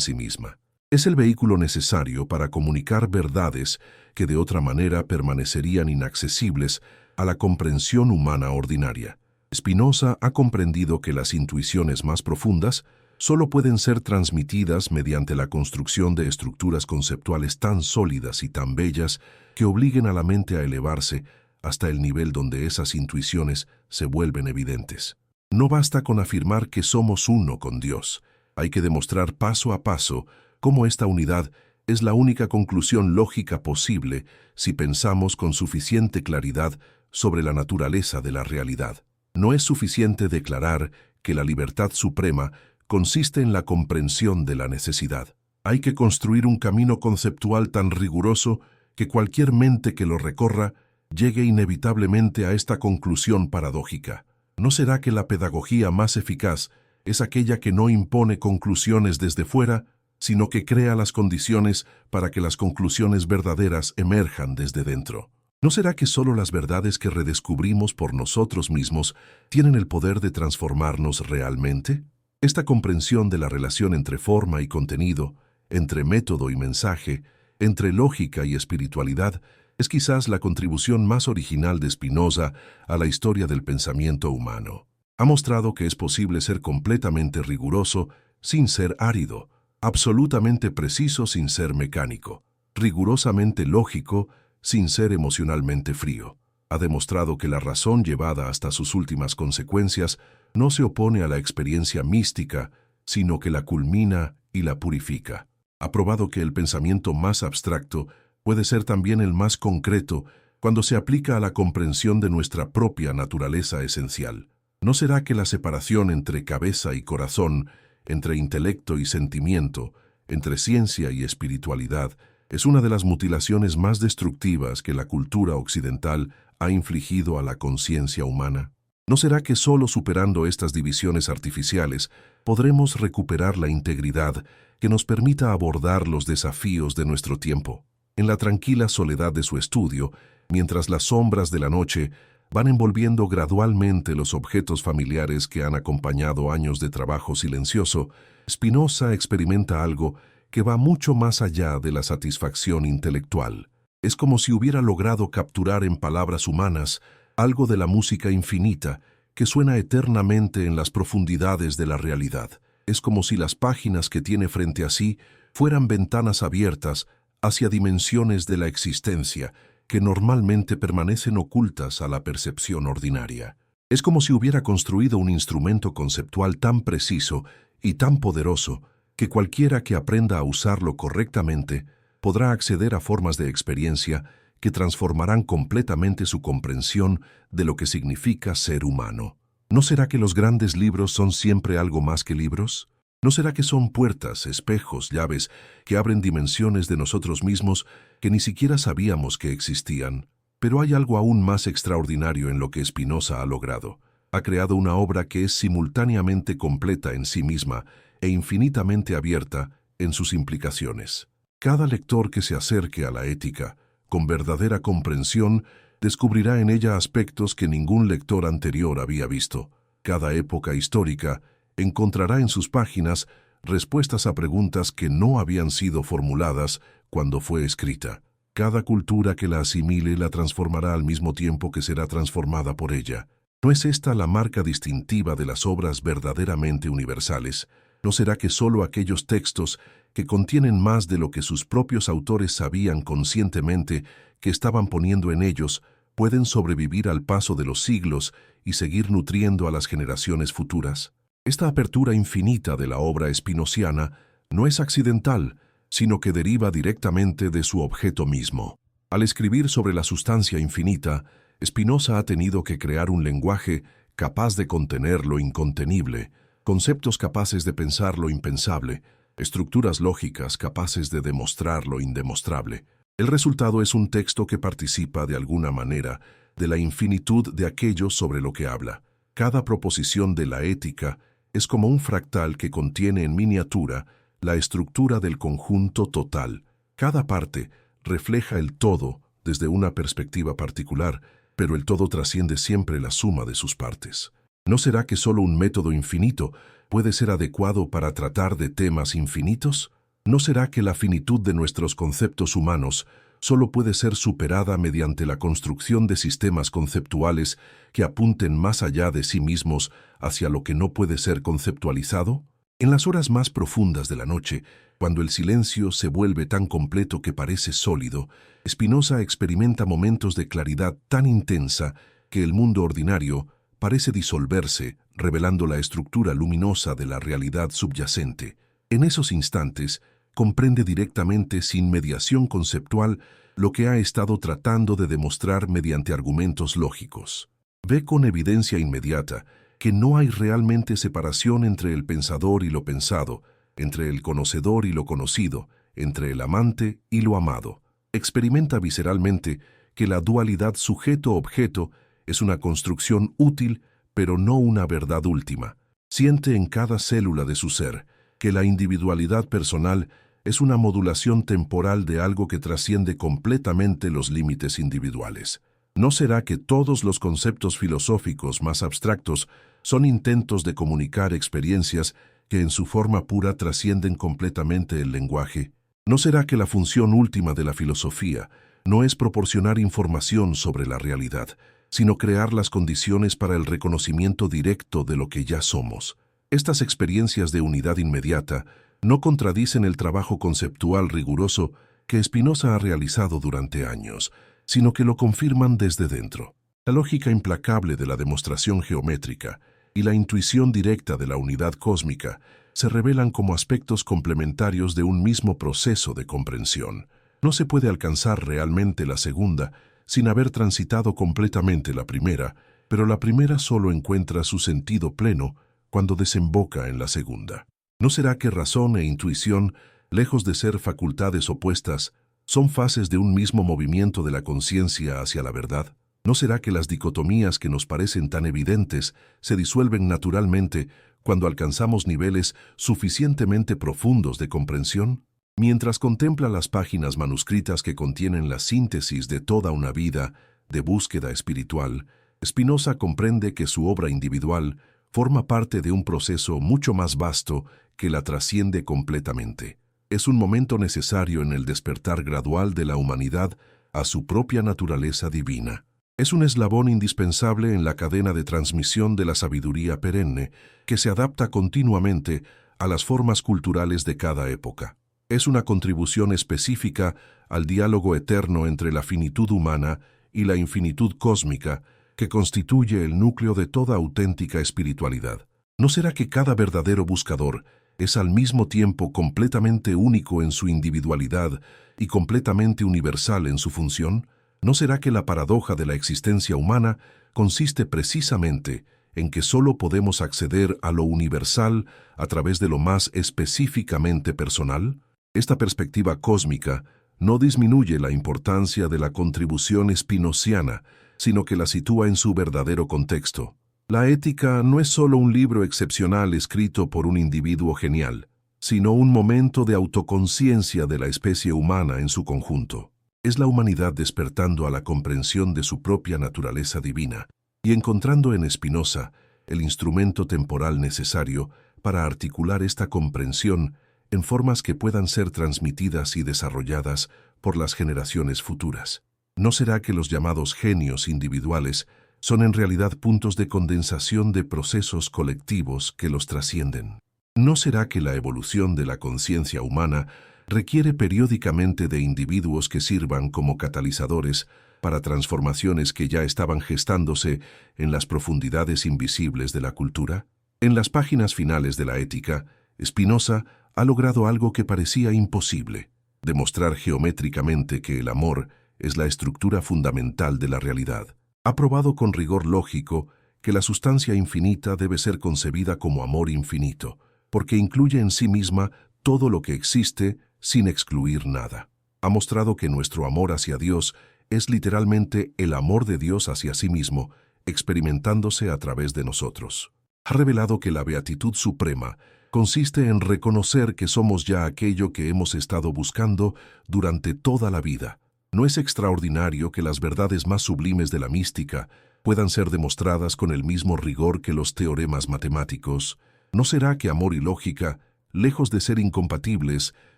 sí misma. Es el vehículo necesario para comunicar verdades que de otra manera permanecerían inaccesibles a la comprensión humana ordinaria. Spinoza ha comprendido que las intuiciones más profundas solo pueden ser transmitidas mediante la construcción de estructuras conceptuales tan sólidas y tan bellas que obliguen a la mente a elevarse hasta el nivel donde esas intuiciones se vuelven evidentes. No basta con afirmar que somos uno con Dios. Hay que demostrar paso a paso cómo esta unidad es la única conclusión lógica posible si pensamos con suficiente claridad sobre la naturaleza de la realidad. No es suficiente declarar que la libertad suprema consiste en la comprensión de la necesidad. Hay que construir un camino conceptual tan riguroso que cualquier mente que lo recorra llegue inevitablemente a esta conclusión paradójica. ¿No será que la pedagogía más eficaz es aquella que no impone conclusiones desde fuera, sino que crea las condiciones para que las conclusiones verdaderas emerjan desde dentro? ¿No será que solo las verdades que redescubrimos por nosotros mismos tienen el poder de transformarnos realmente? Esta comprensión de la relación entre forma y contenido, entre método y mensaje, entre lógica y espiritualidad, es quizás la contribución más original de Spinoza a la historia del pensamiento humano. Ha mostrado que es posible ser completamente riguroso sin ser árido, absolutamente preciso sin ser mecánico, rigurosamente lógico sin ser emocionalmente frío. Ha demostrado que la razón llevada hasta sus últimas consecuencias no se opone a la experiencia mística, sino que la culmina y la purifica. Ha probado que el pensamiento más abstracto puede ser también el más concreto cuando se aplica a la comprensión de nuestra propia naturaleza esencial. ¿No será que la separación entre cabeza y corazón, entre intelecto y sentimiento, entre ciencia y espiritualidad, es una de las mutilaciones más destructivas que la cultura occidental ha infligido a la conciencia humana? ¿No será que solo superando estas divisiones artificiales podremos recuperar la integridad que nos permita abordar los desafíos de nuestro tiempo? En la tranquila soledad de su estudio, mientras las sombras de la noche van envolviendo gradualmente los objetos familiares que han acompañado años de trabajo silencioso, Spinoza experimenta algo que va mucho más allá de la satisfacción intelectual. Es como si hubiera logrado capturar en palabras humanas algo de la música infinita que suena eternamente en las profundidades de la realidad. Es como si las páginas que tiene frente a sí fueran ventanas abiertas hacia dimensiones de la existencia que normalmente permanecen ocultas a la percepción ordinaria. Es como si hubiera construido un instrumento conceptual tan preciso y tan poderoso que cualquiera que aprenda a usarlo correctamente podrá acceder a formas de experiencia que transformarán completamente su comprensión de lo que significa ser humano. ¿No será que los grandes libros son siempre algo más que libros? ¿No será que son puertas, espejos, llaves que abren dimensiones de nosotros mismos que ni siquiera sabíamos que existían? Pero hay algo aún más extraordinario en lo que Spinoza ha logrado. Ha creado una obra que es simultáneamente completa en sí misma e infinitamente abierta en sus implicaciones. Cada lector que se acerque a la ética con verdadera comprensión descubrirá en ella aspectos que ningún lector anterior había visto. Cada época histórica encontrará en sus páginas respuestas a preguntas que no habían sido formuladas cuando fue escrita. Cada cultura que la asimile la transformará al mismo tiempo que será transformada por ella. ¿No es esta la marca distintiva de las obras verdaderamente universales? ¿No será que solo aquellos textos que contienen más de lo que sus propios autores sabían conscientemente que estaban poniendo en ellos pueden sobrevivir al paso de los siglos y seguir nutriendo a las generaciones futuras? Esta apertura infinita de la obra spinoziana no es accidental, sino que deriva directamente de su objeto mismo. Al escribir sobre la sustancia infinita, Spinoza ha tenido que crear un lenguaje capaz de contener lo incontenible, conceptos capaces de pensar lo impensable, estructuras lógicas capaces de demostrar lo indemostrable. El resultado es un texto que participa de alguna manera de la infinitud de aquello sobre lo que habla. Cada proposición de la ética es como un fractal que contiene en miniatura la estructura del conjunto total. Cada parte refleja el todo desde una perspectiva particular, pero el todo trasciende siempre la suma de sus partes. ¿No será que solo un método infinito puede ser adecuado para tratar de temas infinitos? ¿No será que la finitud de nuestros conceptos humanos solo puede ser superada mediante la construcción de sistemas conceptuales que apunten más allá de sí mismos hacia lo que no puede ser conceptualizado? En las horas más profundas de la noche, cuando el silencio se vuelve tan completo que parece sólido, Spinoza experimenta momentos de claridad tan intensa que el mundo ordinario parece disolverse, revelando la estructura luminosa de la realidad subyacente. En esos instantes, comprende directamente, sin mediación conceptual, lo que ha estado tratando de demostrar mediante argumentos lógicos. Ve con evidencia inmediata que no hay realmente separación entre el pensador y lo pensado, entre el conocedor y lo conocido, entre el amante y lo amado. Experimenta visceralmente que la dualidad sujeto-objeto es una construcción útil, pero no una verdad última. Siente en cada célula de su ser que la individualidad personal es una modulación temporal de algo que trasciende completamente los límites individuales. ¿No será que todos los conceptos filosóficos más abstractos son intentos de comunicar experiencias que en su forma pura trascienden completamente el lenguaje? ¿No será que la función última de la filosofía no es proporcionar información sobre la realidad, sino crear las condiciones para el reconocimiento directo de lo que ya somos? Estas experiencias de unidad inmediata no contradicen el trabajo conceptual riguroso que Spinoza ha realizado durante años, sino que lo confirman desde dentro. La lógica implacable de la demostración geométrica y la intuición directa de la unidad cósmica se revelan como aspectos complementarios de un mismo proceso de comprensión. No se puede alcanzar realmente la segunda sin haber transitado completamente la primera, pero la primera solo encuentra su sentido pleno cuando desemboca en la segunda. ¿No será que razón e intuición, lejos de ser facultades opuestas, son fases de un mismo movimiento de la conciencia hacia la verdad? ¿No será que las dicotomías que nos parecen tan evidentes se disuelven naturalmente cuando alcanzamos niveles suficientemente profundos de comprensión? Mientras contempla las páginas manuscritas que contienen la síntesis de toda una vida de búsqueda espiritual, Spinoza comprende que su obra individual forma parte de un proceso mucho más vasto que la trasciende completamente. Es un momento necesario en el despertar gradual de la humanidad a su propia naturaleza divina. Es un eslabón indispensable en la cadena de transmisión de la sabiduría perenne, que se adapta continuamente a las formas culturales de cada época. Es una contribución específica al diálogo eterno entre la finitud humana y la infinitud cósmica, que constituye el núcleo de toda auténtica espiritualidad. ¿No será que cada verdadero buscador es al mismo tiempo completamente único en su individualidad y completamente universal en su función? ¿No será que la paradoja de la existencia humana consiste precisamente en que solo podemos acceder a lo universal a través de lo más específicamente personal? Esta perspectiva cósmica no disminuye la importancia de la contribución spinoziana, sino que la sitúa en su verdadero contexto. La ética no es solo un libro excepcional escrito por un individuo genial, sino un momento de autoconciencia de la especie humana en su conjunto. Es la humanidad despertando a la comprensión de su propia naturaleza divina y encontrando en Spinoza el instrumento temporal necesario para articular esta comprensión en formas que puedan ser transmitidas y desarrolladas por las generaciones futuras. ¿No será que los llamados genios individuales son en realidad puntos de condensación de procesos colectivos que los trascienden? ¿No será que la evolución de la conciencia humana requiere periódicamente de individuos que sirvan como catalizadores para transformaciones que ya estaban gestándose en las profundidades invisibles de la cultura? En las páginas finales de la Ética, Spinoza ha logrado algo que parecía imposible: demostrar geométricamente que el amor es la estructura fundamental de la realidad. Ha probado con rigor lógico que la sustancia infinita debe ser concebida como amor infinito, porque incluye en sí misma todo lo que existe sin excluir nada. Ha mostrado que nuestro amor hacia Dios es literalmente el amor de Dios hacia sí mismo, experimentándose a través de nosotros. Ha revelado que la beatitud suprema consiste en reconocer que somos ya aquello que hemos estado buscando durante toda la vida. No es extraordinario que las verdades más sublimes de la mística puedan ser demostradas con el mismo rigor que los teoremas matemáticos. ¿No será que amor y lógica, lejos de ser incompatibles,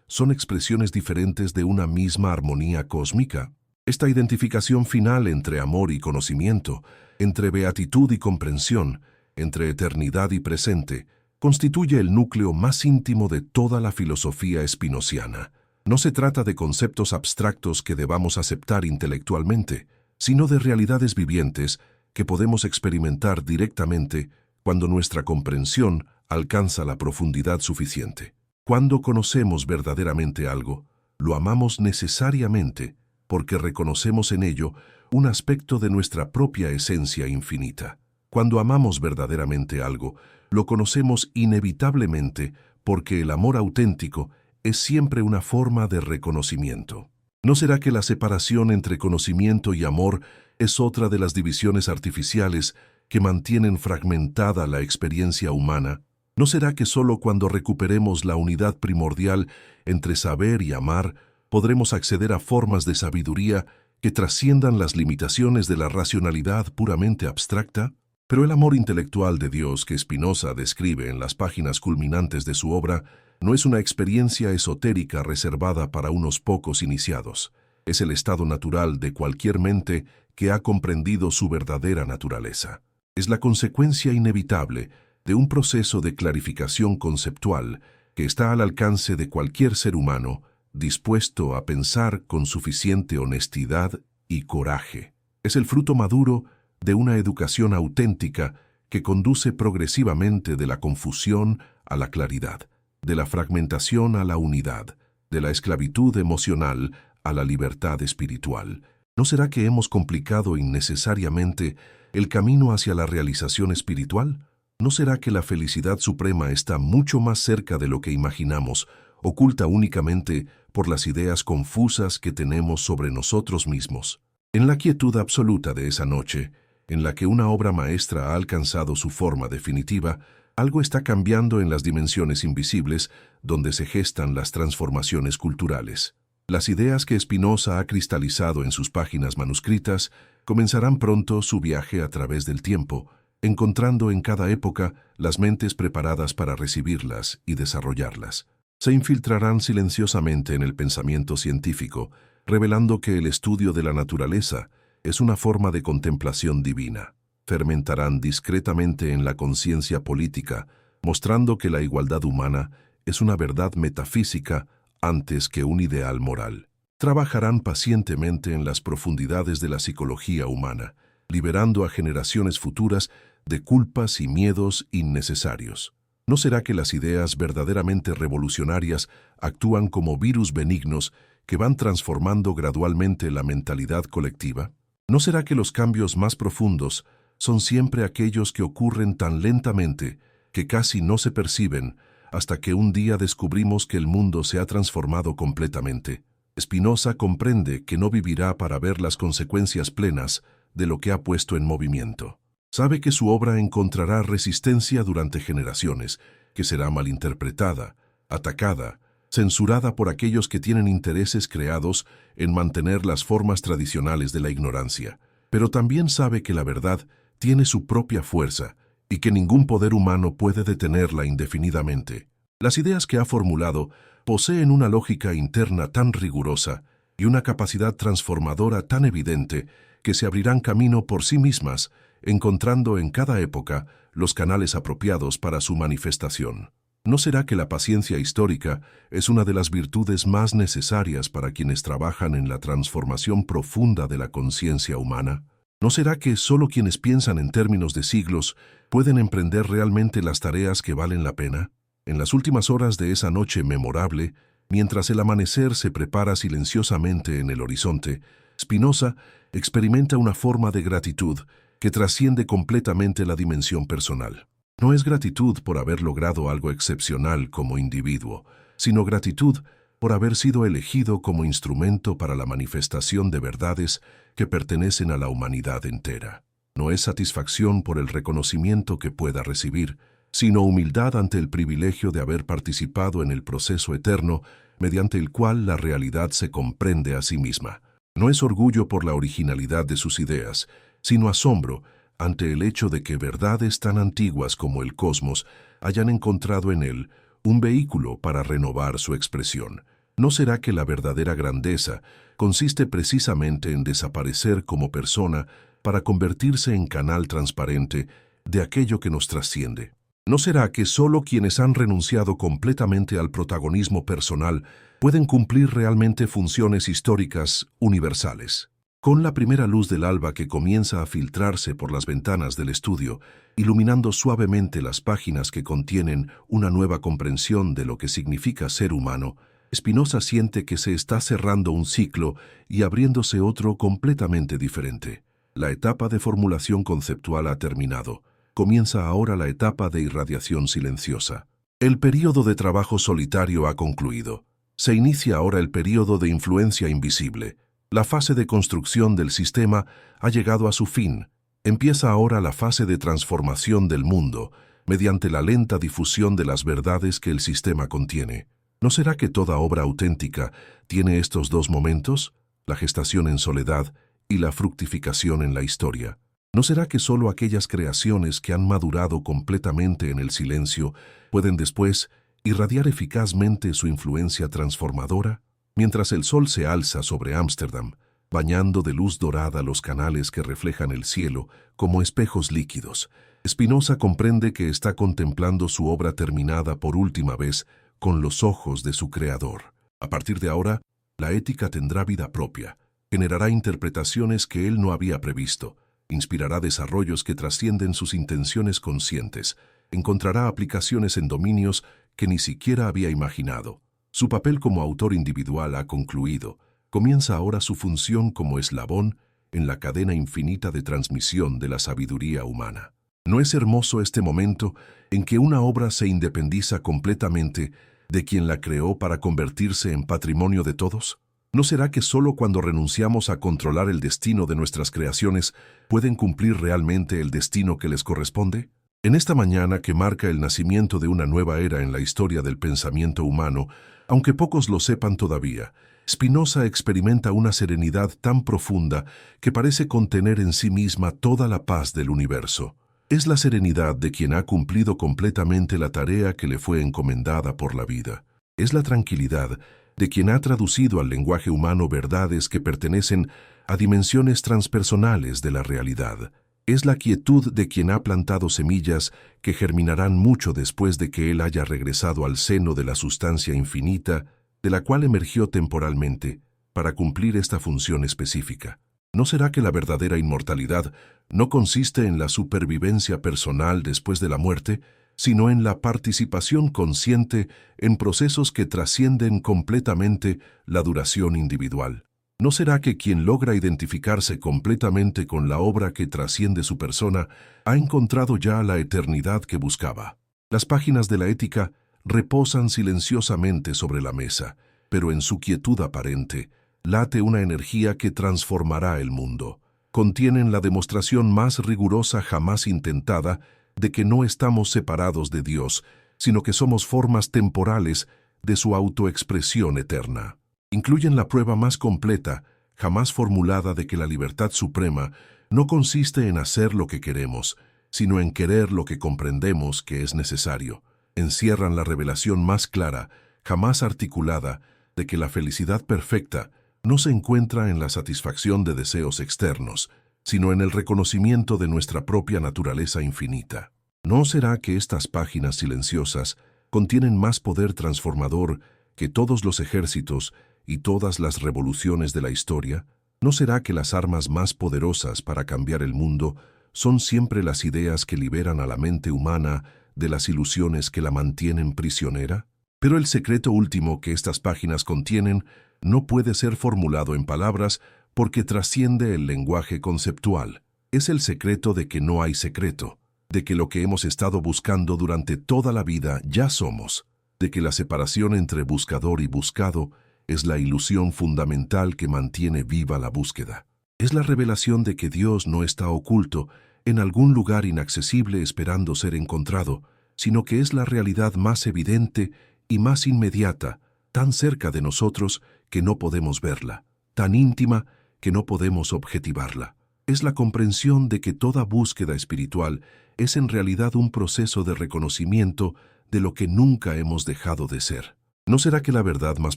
son expresiones diferentes de una misma armonía cósmica? Esta identificación final entre amor y conocimiento, entre beatitud y comprensión, entre eternidad y presente, constituye el núcleo más íntimo de toda la filosofía espinociana. No se trata de conceptos abstractos que debamos aceptar intelectualmente, sino de realidades vivientes que podemos experimentar directamente cuando nuestra comprensión alcanza la profundidad suficiente. Cuando conocemos verdaderamente algo, lo amamos necesariamente porque reconocemos en ello un aspecto de nuestra propia esencia infinita. Cuando amamos verdaderamente algo, lo conocemos inevitablemente porque el amor auténtico es siempre una forma de reconocimiento. ¿No será que la separación entre conocimiento y amor es otra de las divisiones artificiales que mantienen fragmentada la experiencia humana? ¿No será que solo cuando recuperemos la unidad primordial entre saber y amar, podremos acceder a formas de sabiduría que trasciendan las limitaciones de la racionalidad puramente abstracta? Pero el amor intelectual de Dios que Spinoza describe en las páginas culminantes de su obra no es una experiencia esotérica reservada para unos pocos iniciados. Es el estado natural de cualquier mente que ha comprendido su verdadera naturaleza. Es la consecuencia inevitable de un proceso de clarificación conceptual que está al alcance de cualquier ser humano dispuesto a pensar con suficiente honestidad y coraje. Es el fruto maduro de una educación auténtica que conduce progresivamente de la confusión a la claridad, de la fragmentación a la unidad, de la esclavitud emocional a la libertad espiritual. ¿No será que hemos complicado innecesariamente el camino hacia la realización espiritual? ¿No será que la felicidad suprema está mucho más cerca de lo que imaginamos, oculta únicamente por las ideas confusas que tenemos sobre nosotros mismos? En la quietud absoluta de esa noche, en la que una obra maestra ha alcanzado su forma definitiva, algo está cambiando en las dimensiones invisibles donde se gestan las transformaciones culturales. Las ideas que Spinoza ha cristalizado en sus páginas manuscritas comenzarán pronto su viaje a través del tiempo, encontrando en cada época las mentes preparadas para recibirlas y desarrollarlas. Se infiltrarán silenciosamente en el pensamiento científico, revelando que el estudio de la naturaleza es una forma de contemplación divina. Fermentarán discretamente en la conciencia política, mostrando que la igualdad humana es una verdad metafísica antes que un ideal moral. Trabajarán pacientemente en las profundidades de la psicología humana, liberando a generaciones futuras de culpas y miedos innecesarios. ¿No será que las ideas verdaderamente revolucionarias actúan como virus benignos que van transformando gradualmente la mentalidad colectiva? ¿No será que los cambios más profundos son siempre aquellos que ocurren tan lentamente que casi no se perciben hasta que un día descubrimos que el mundo se ha transformado completamente? Spinoza comprende que no vivirá para ver las consecuencias plenas de lo que ha puesto en movimiento. Sabe que su obra encontrará resistencia durante generaciones, que será malinterpretada, atacada, censurada por aquellos que tienen intereses creados en mantener las formas tradicionales de la ignorancia. Pero también sabe que la verdad tiene su propia fuerza y que ningún poder humano puede detenerla indefinidamente. Las ideas que ha formulado poseen una lógica interna tan rigurosa y una capacidad transformadora tan evidente que se abrirán camino por sí mismas, encontrando en cada época los canales apropiados para su manifestación. ¿No será que la paciencia histórica es una de las virtudes más necesarias para quienes trabajan en la transformación profunda de la conciencia humana? ¿No será que solo quienes piensan en términos de siglos pueden emprender realmente las tareas que valen la pena? En las últimas horas de esa noche memorable, mientras el amanecer se prepara silenciosamente en el horizonte, Spinoza experimenta una forma de gratitud que trasciende completamente la dimensión personal. No es gratitud por haber logrado algo excepcional como individuo, sino gratitud por haber sido elegido como instrumento para la manifestación de verdades que pertenecen a la humanidad entera. No es satisfacción por el reconocimiento que pueda recibir, sino humildad ante el privilegio de haber participado en el proceso eterno mediante el cual la realidad se comprende a sí misma. No es orgullo por la originalidad de sus ideas, sino asombro ante el hecho de que verdades tan antiguas como el cosmos hayan encontrado en él un vehículo para renovar su expresión. ¿No será que la verdadera grandeza consiste precisamente en desaparecer como persona para convertirse en canal transparente de aquello que nos trasciende? ¿No será que solo quienes han renunciado completamente al protagonismo personal pueden cumplir realmente funciones históricas universales? Con la primera luz del alba que comienza a filtrarse por las ventanas del estudio, iluminando suavemente las páginas que contienen una nueva comprensión de lo que significa ser humano, Spinoza siente que se está cerrando un ciclo y abriéndose otro completamente diferente. La etapa de formulación conceptual ha terminado. Comienza ahora la etapa de irradiación silenciosa. El período de trabajo solitario ha concluido. Se inicia ahora el período de influencia invisible. La fase de construcción del sistema ha llegado a su fin. Empieza ahora la fase de transformación del mundo, mediante la lenta difusión de las verdades que el sistema contiene. ¿No será que toda obra auténtica tiene estos dos momentos, la gestación en soledad y la fructificación en la historia? ¿No será que solo aquellas creaciones que han madurado completamente en el silencio pueden después irradiar eficazmente su influencia transformadora? Mientras el sol se alza sobre Ámsterdam, bañando de luz dorada los canales que reflejan el cielo como espejos líquidos, Spinoza comprende que está contemplando su obra terminada por última vez con los ojos de su creador. A partir de ahora, la ética tendrá vida propia, generará interpretaciones que él no había previsto, inspirará desarrollos que trascienden sus intenciones conscientes, encontrará aplicaciones en dominios que ni siquiera había imaginado. Su papel como autor individual ha concluido. Comienza ahora su función como eslabón en la cadena infinita de transmisión de la sabiduría humana. ¿No es hermoso este momento en que una obra se independiza completamente de quien la creó para convertirse en patrimonio de todos? ¿No será que solo cuando renunciamos a controlar el destino de nuestras creaciones pueden cumplir realmente el destino que les corresponde? En esta mañana que marca el nacimiento de una nueva era en la historia del pensamiento humano, aunque pocos lo sepan todavía, Spinoza experimenta una serenidad tan profunda que parece contener en sí misma toda la paz del universo. Es la serenidad de quien ha cumplido completamente la tarea que le fue encomendada por la vida. Es la tranquilidad de quien ha traducido al lenguaje humano verdades que pertenecen a dimensiones transpersonales de la realidad. Es la quietud de quien ha plantado semillas que germinarán mucho después de que él haya regresado al seno de la sustancia infinita, de la cual emergió temporalmente, para cumplir esta función específica. ¿No será que la verdadera inmortalidad no consiste en la supervivencia personal después de la muerte, sino en la participación consciente en procesos que trascienden completamente la duración individual? ¿No será que quien logra identificarse completamente con la obra que trasciende su persona ha encontrado ya la eternidad que buscaba? Las páginas de la ética reposan silenciosamente sobre la mesa, pero en su quietud aparente late una energía que transformará el mundo. Contienen la demostración más rigurosa jamás intentada de que no estamos separados de Dios, sino que somos formas temporales de su autoexpresión eterna. Incluyen la prueba más completa, jamás formulada, de que la libertad suprema no consiste en hacer lo que queremos, sino en querer lo que comprendemos que es necesario. Encierran la revelación más clara, jamás articulada, de que la felicidad perfecta no se encuentra en la satisfacción de deseos externos, sino en el reconocimiento de nuestra propia naturaleza infinita. ¿No será que estas páginas silenciosas contienen más poder transformador que todos los ejércitos y todas las revoluciones de la historia? ¿No será que las armas más poderosas para cambiar el mundo son siempre las ideas que liberan a la mente humana de las ilusiones que la mantienen prisionera? Pero el secreto último que estas páginas contienen no puede ser formulado en palabras porque trasciende el lenguaje conceptual. Es el secreto de que no hay secreto, de que lo que hemos estado buscando durante toda la vida ya somos, de que la separación entre buscador y buscado es la ilusión fundamental que mantiene viva la búsqueda. Es la revelación de que Dios no está oculto en algún lugar inaccesible esperando ser encontrado, sino que es la realidad más evidente y más inmediata, tan cerca de nosotros que no podemos verla, tan íntima que no podemos objetivarla. Es la comprensión de que toda búsqueda espiritual es en realidad un proceso de reconocimiento de lo que nunca hemos dejado de ser. ¿No será que la verdad más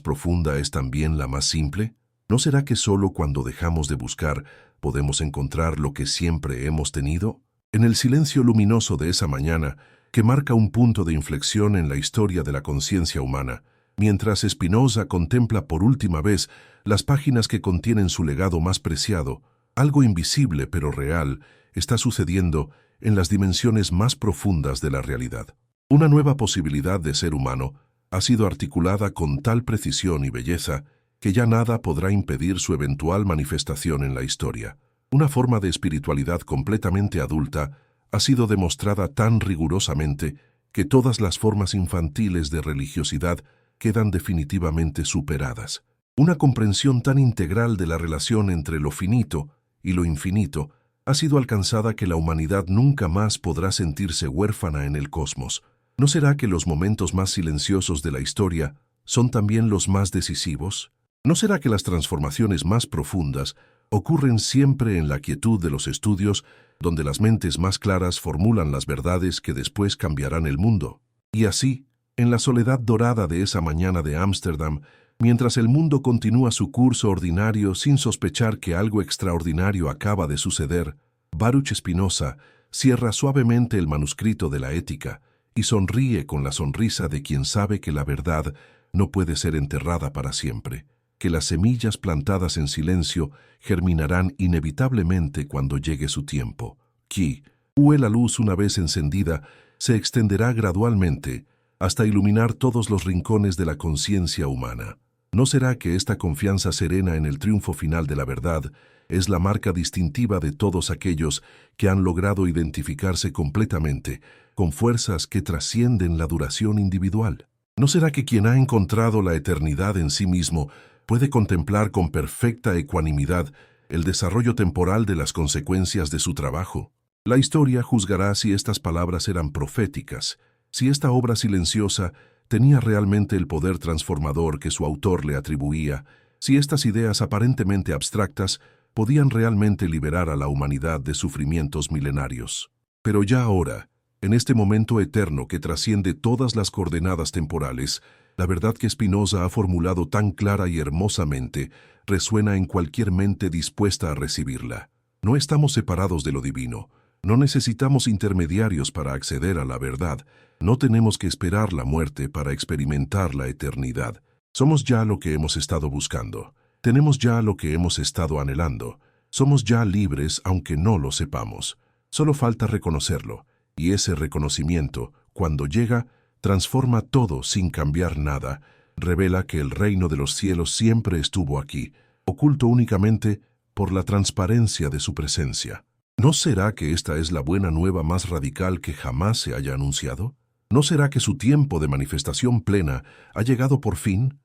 profunda es también la más simple? ¿No será que solo cuando dejamos de buscar podemos encontrar lo que siempre hemos tenido? En el silencio luminoso de esa mañana, que marca un punto de inflexión en la historia de la conciencia humana, mientras Spinoza contempla por última vez las páginas que contienen su legado más preciado, algo invisible pero real está sucediendo en las dimensiones más profundas de la realidad. Una nueva posibilidad de ser humano ha sido articulada con tal precisión y belleza que ya nada podrá impedir su eventual manifestación en la historia. Una forma de espiritualidad completamente adulta ha sido demostrada tan rigurosamente que todas las formas infantiles de religiosidad quedan definitivamente superadas. Una comprensión tan integral de la relación entre lo finito y lo infinito ha sido alcanzada que la humanidad nunca más podrá sentirse huérfana en el cosmos. ¿No será que los momentos más silenciosos de la historia son también los más decisivos? ¿No será que las transformaciones más profundas ocurren siempre en la quietud de los estudios, donde las mentes más claras formulan las verdades que después cambiarán el mundo? Y así, en la soledad dorada de esa mañana de Ámsterdam, mientras el mundo continúa su curso ordinario sin sospechar que algo extraordinario acaba de suceder, Baruch Spinoza cierra suavemente el manuscrito de la Ética y sonríe con la sonrisa de quien sabe que la verdad no puede ser enterrada para siempre, que las semillas plantadas en silencio germinarán inevitablemente cuando llegue su tiempo. Que, la luz una vez encendida, se extenderá gradualmente hasta iluminar todos los rincones de la conciencia humana. ¿No será que esta confianza serena en el triunfo final de la verdad es la marca distintiva de todos aquellos que han logrado identificarse completamente con fuerzas que trascienden la duración individual? ¿No será que quien ha encontrado la eternidad en sí mismo puede contemplar con perfecta ecuanimidad el desarrollo temporal de las consecuencias de su trabajo? La historia juzgará si estas palabras eran proféticas, si esta obra silenciosa tenía realmente el poder transformador que su autor le atribuía, si estas ideas aparentemente abstractas podían realmente liberar a la humanidad de sufrimientos milenarios. Pero ya ahora, en este momento eterno que trasciende todas las coordenadas temporales, la verdad que Spinoza ha formulado tan clara y hermosamente resuena en cualquier mente dispuesta a recibirla. No estamos separados de lo divino, no necesitamos intermediarios para acceder a la verdad, no tenemos que esperar la muerte para experimentar la eternidad. Somos ya lo que hemos estado buscando, tenemos ya lo que hemos estado anhelando, somos ya libres aunque no lo sepamos. Solo falta reconocerlo, y ese reconocimiento, cuando llega, transforma todo sin cambiar nada, revela que el reino de los cielos siempre estuvo aquí, oculto únicamente por la transparencia de su presencia. ¿No será que esta es la buena nueva más radical que jamás se haya anunciado? ¿No será que su tiempo de manifestación plena ha llegado por fin?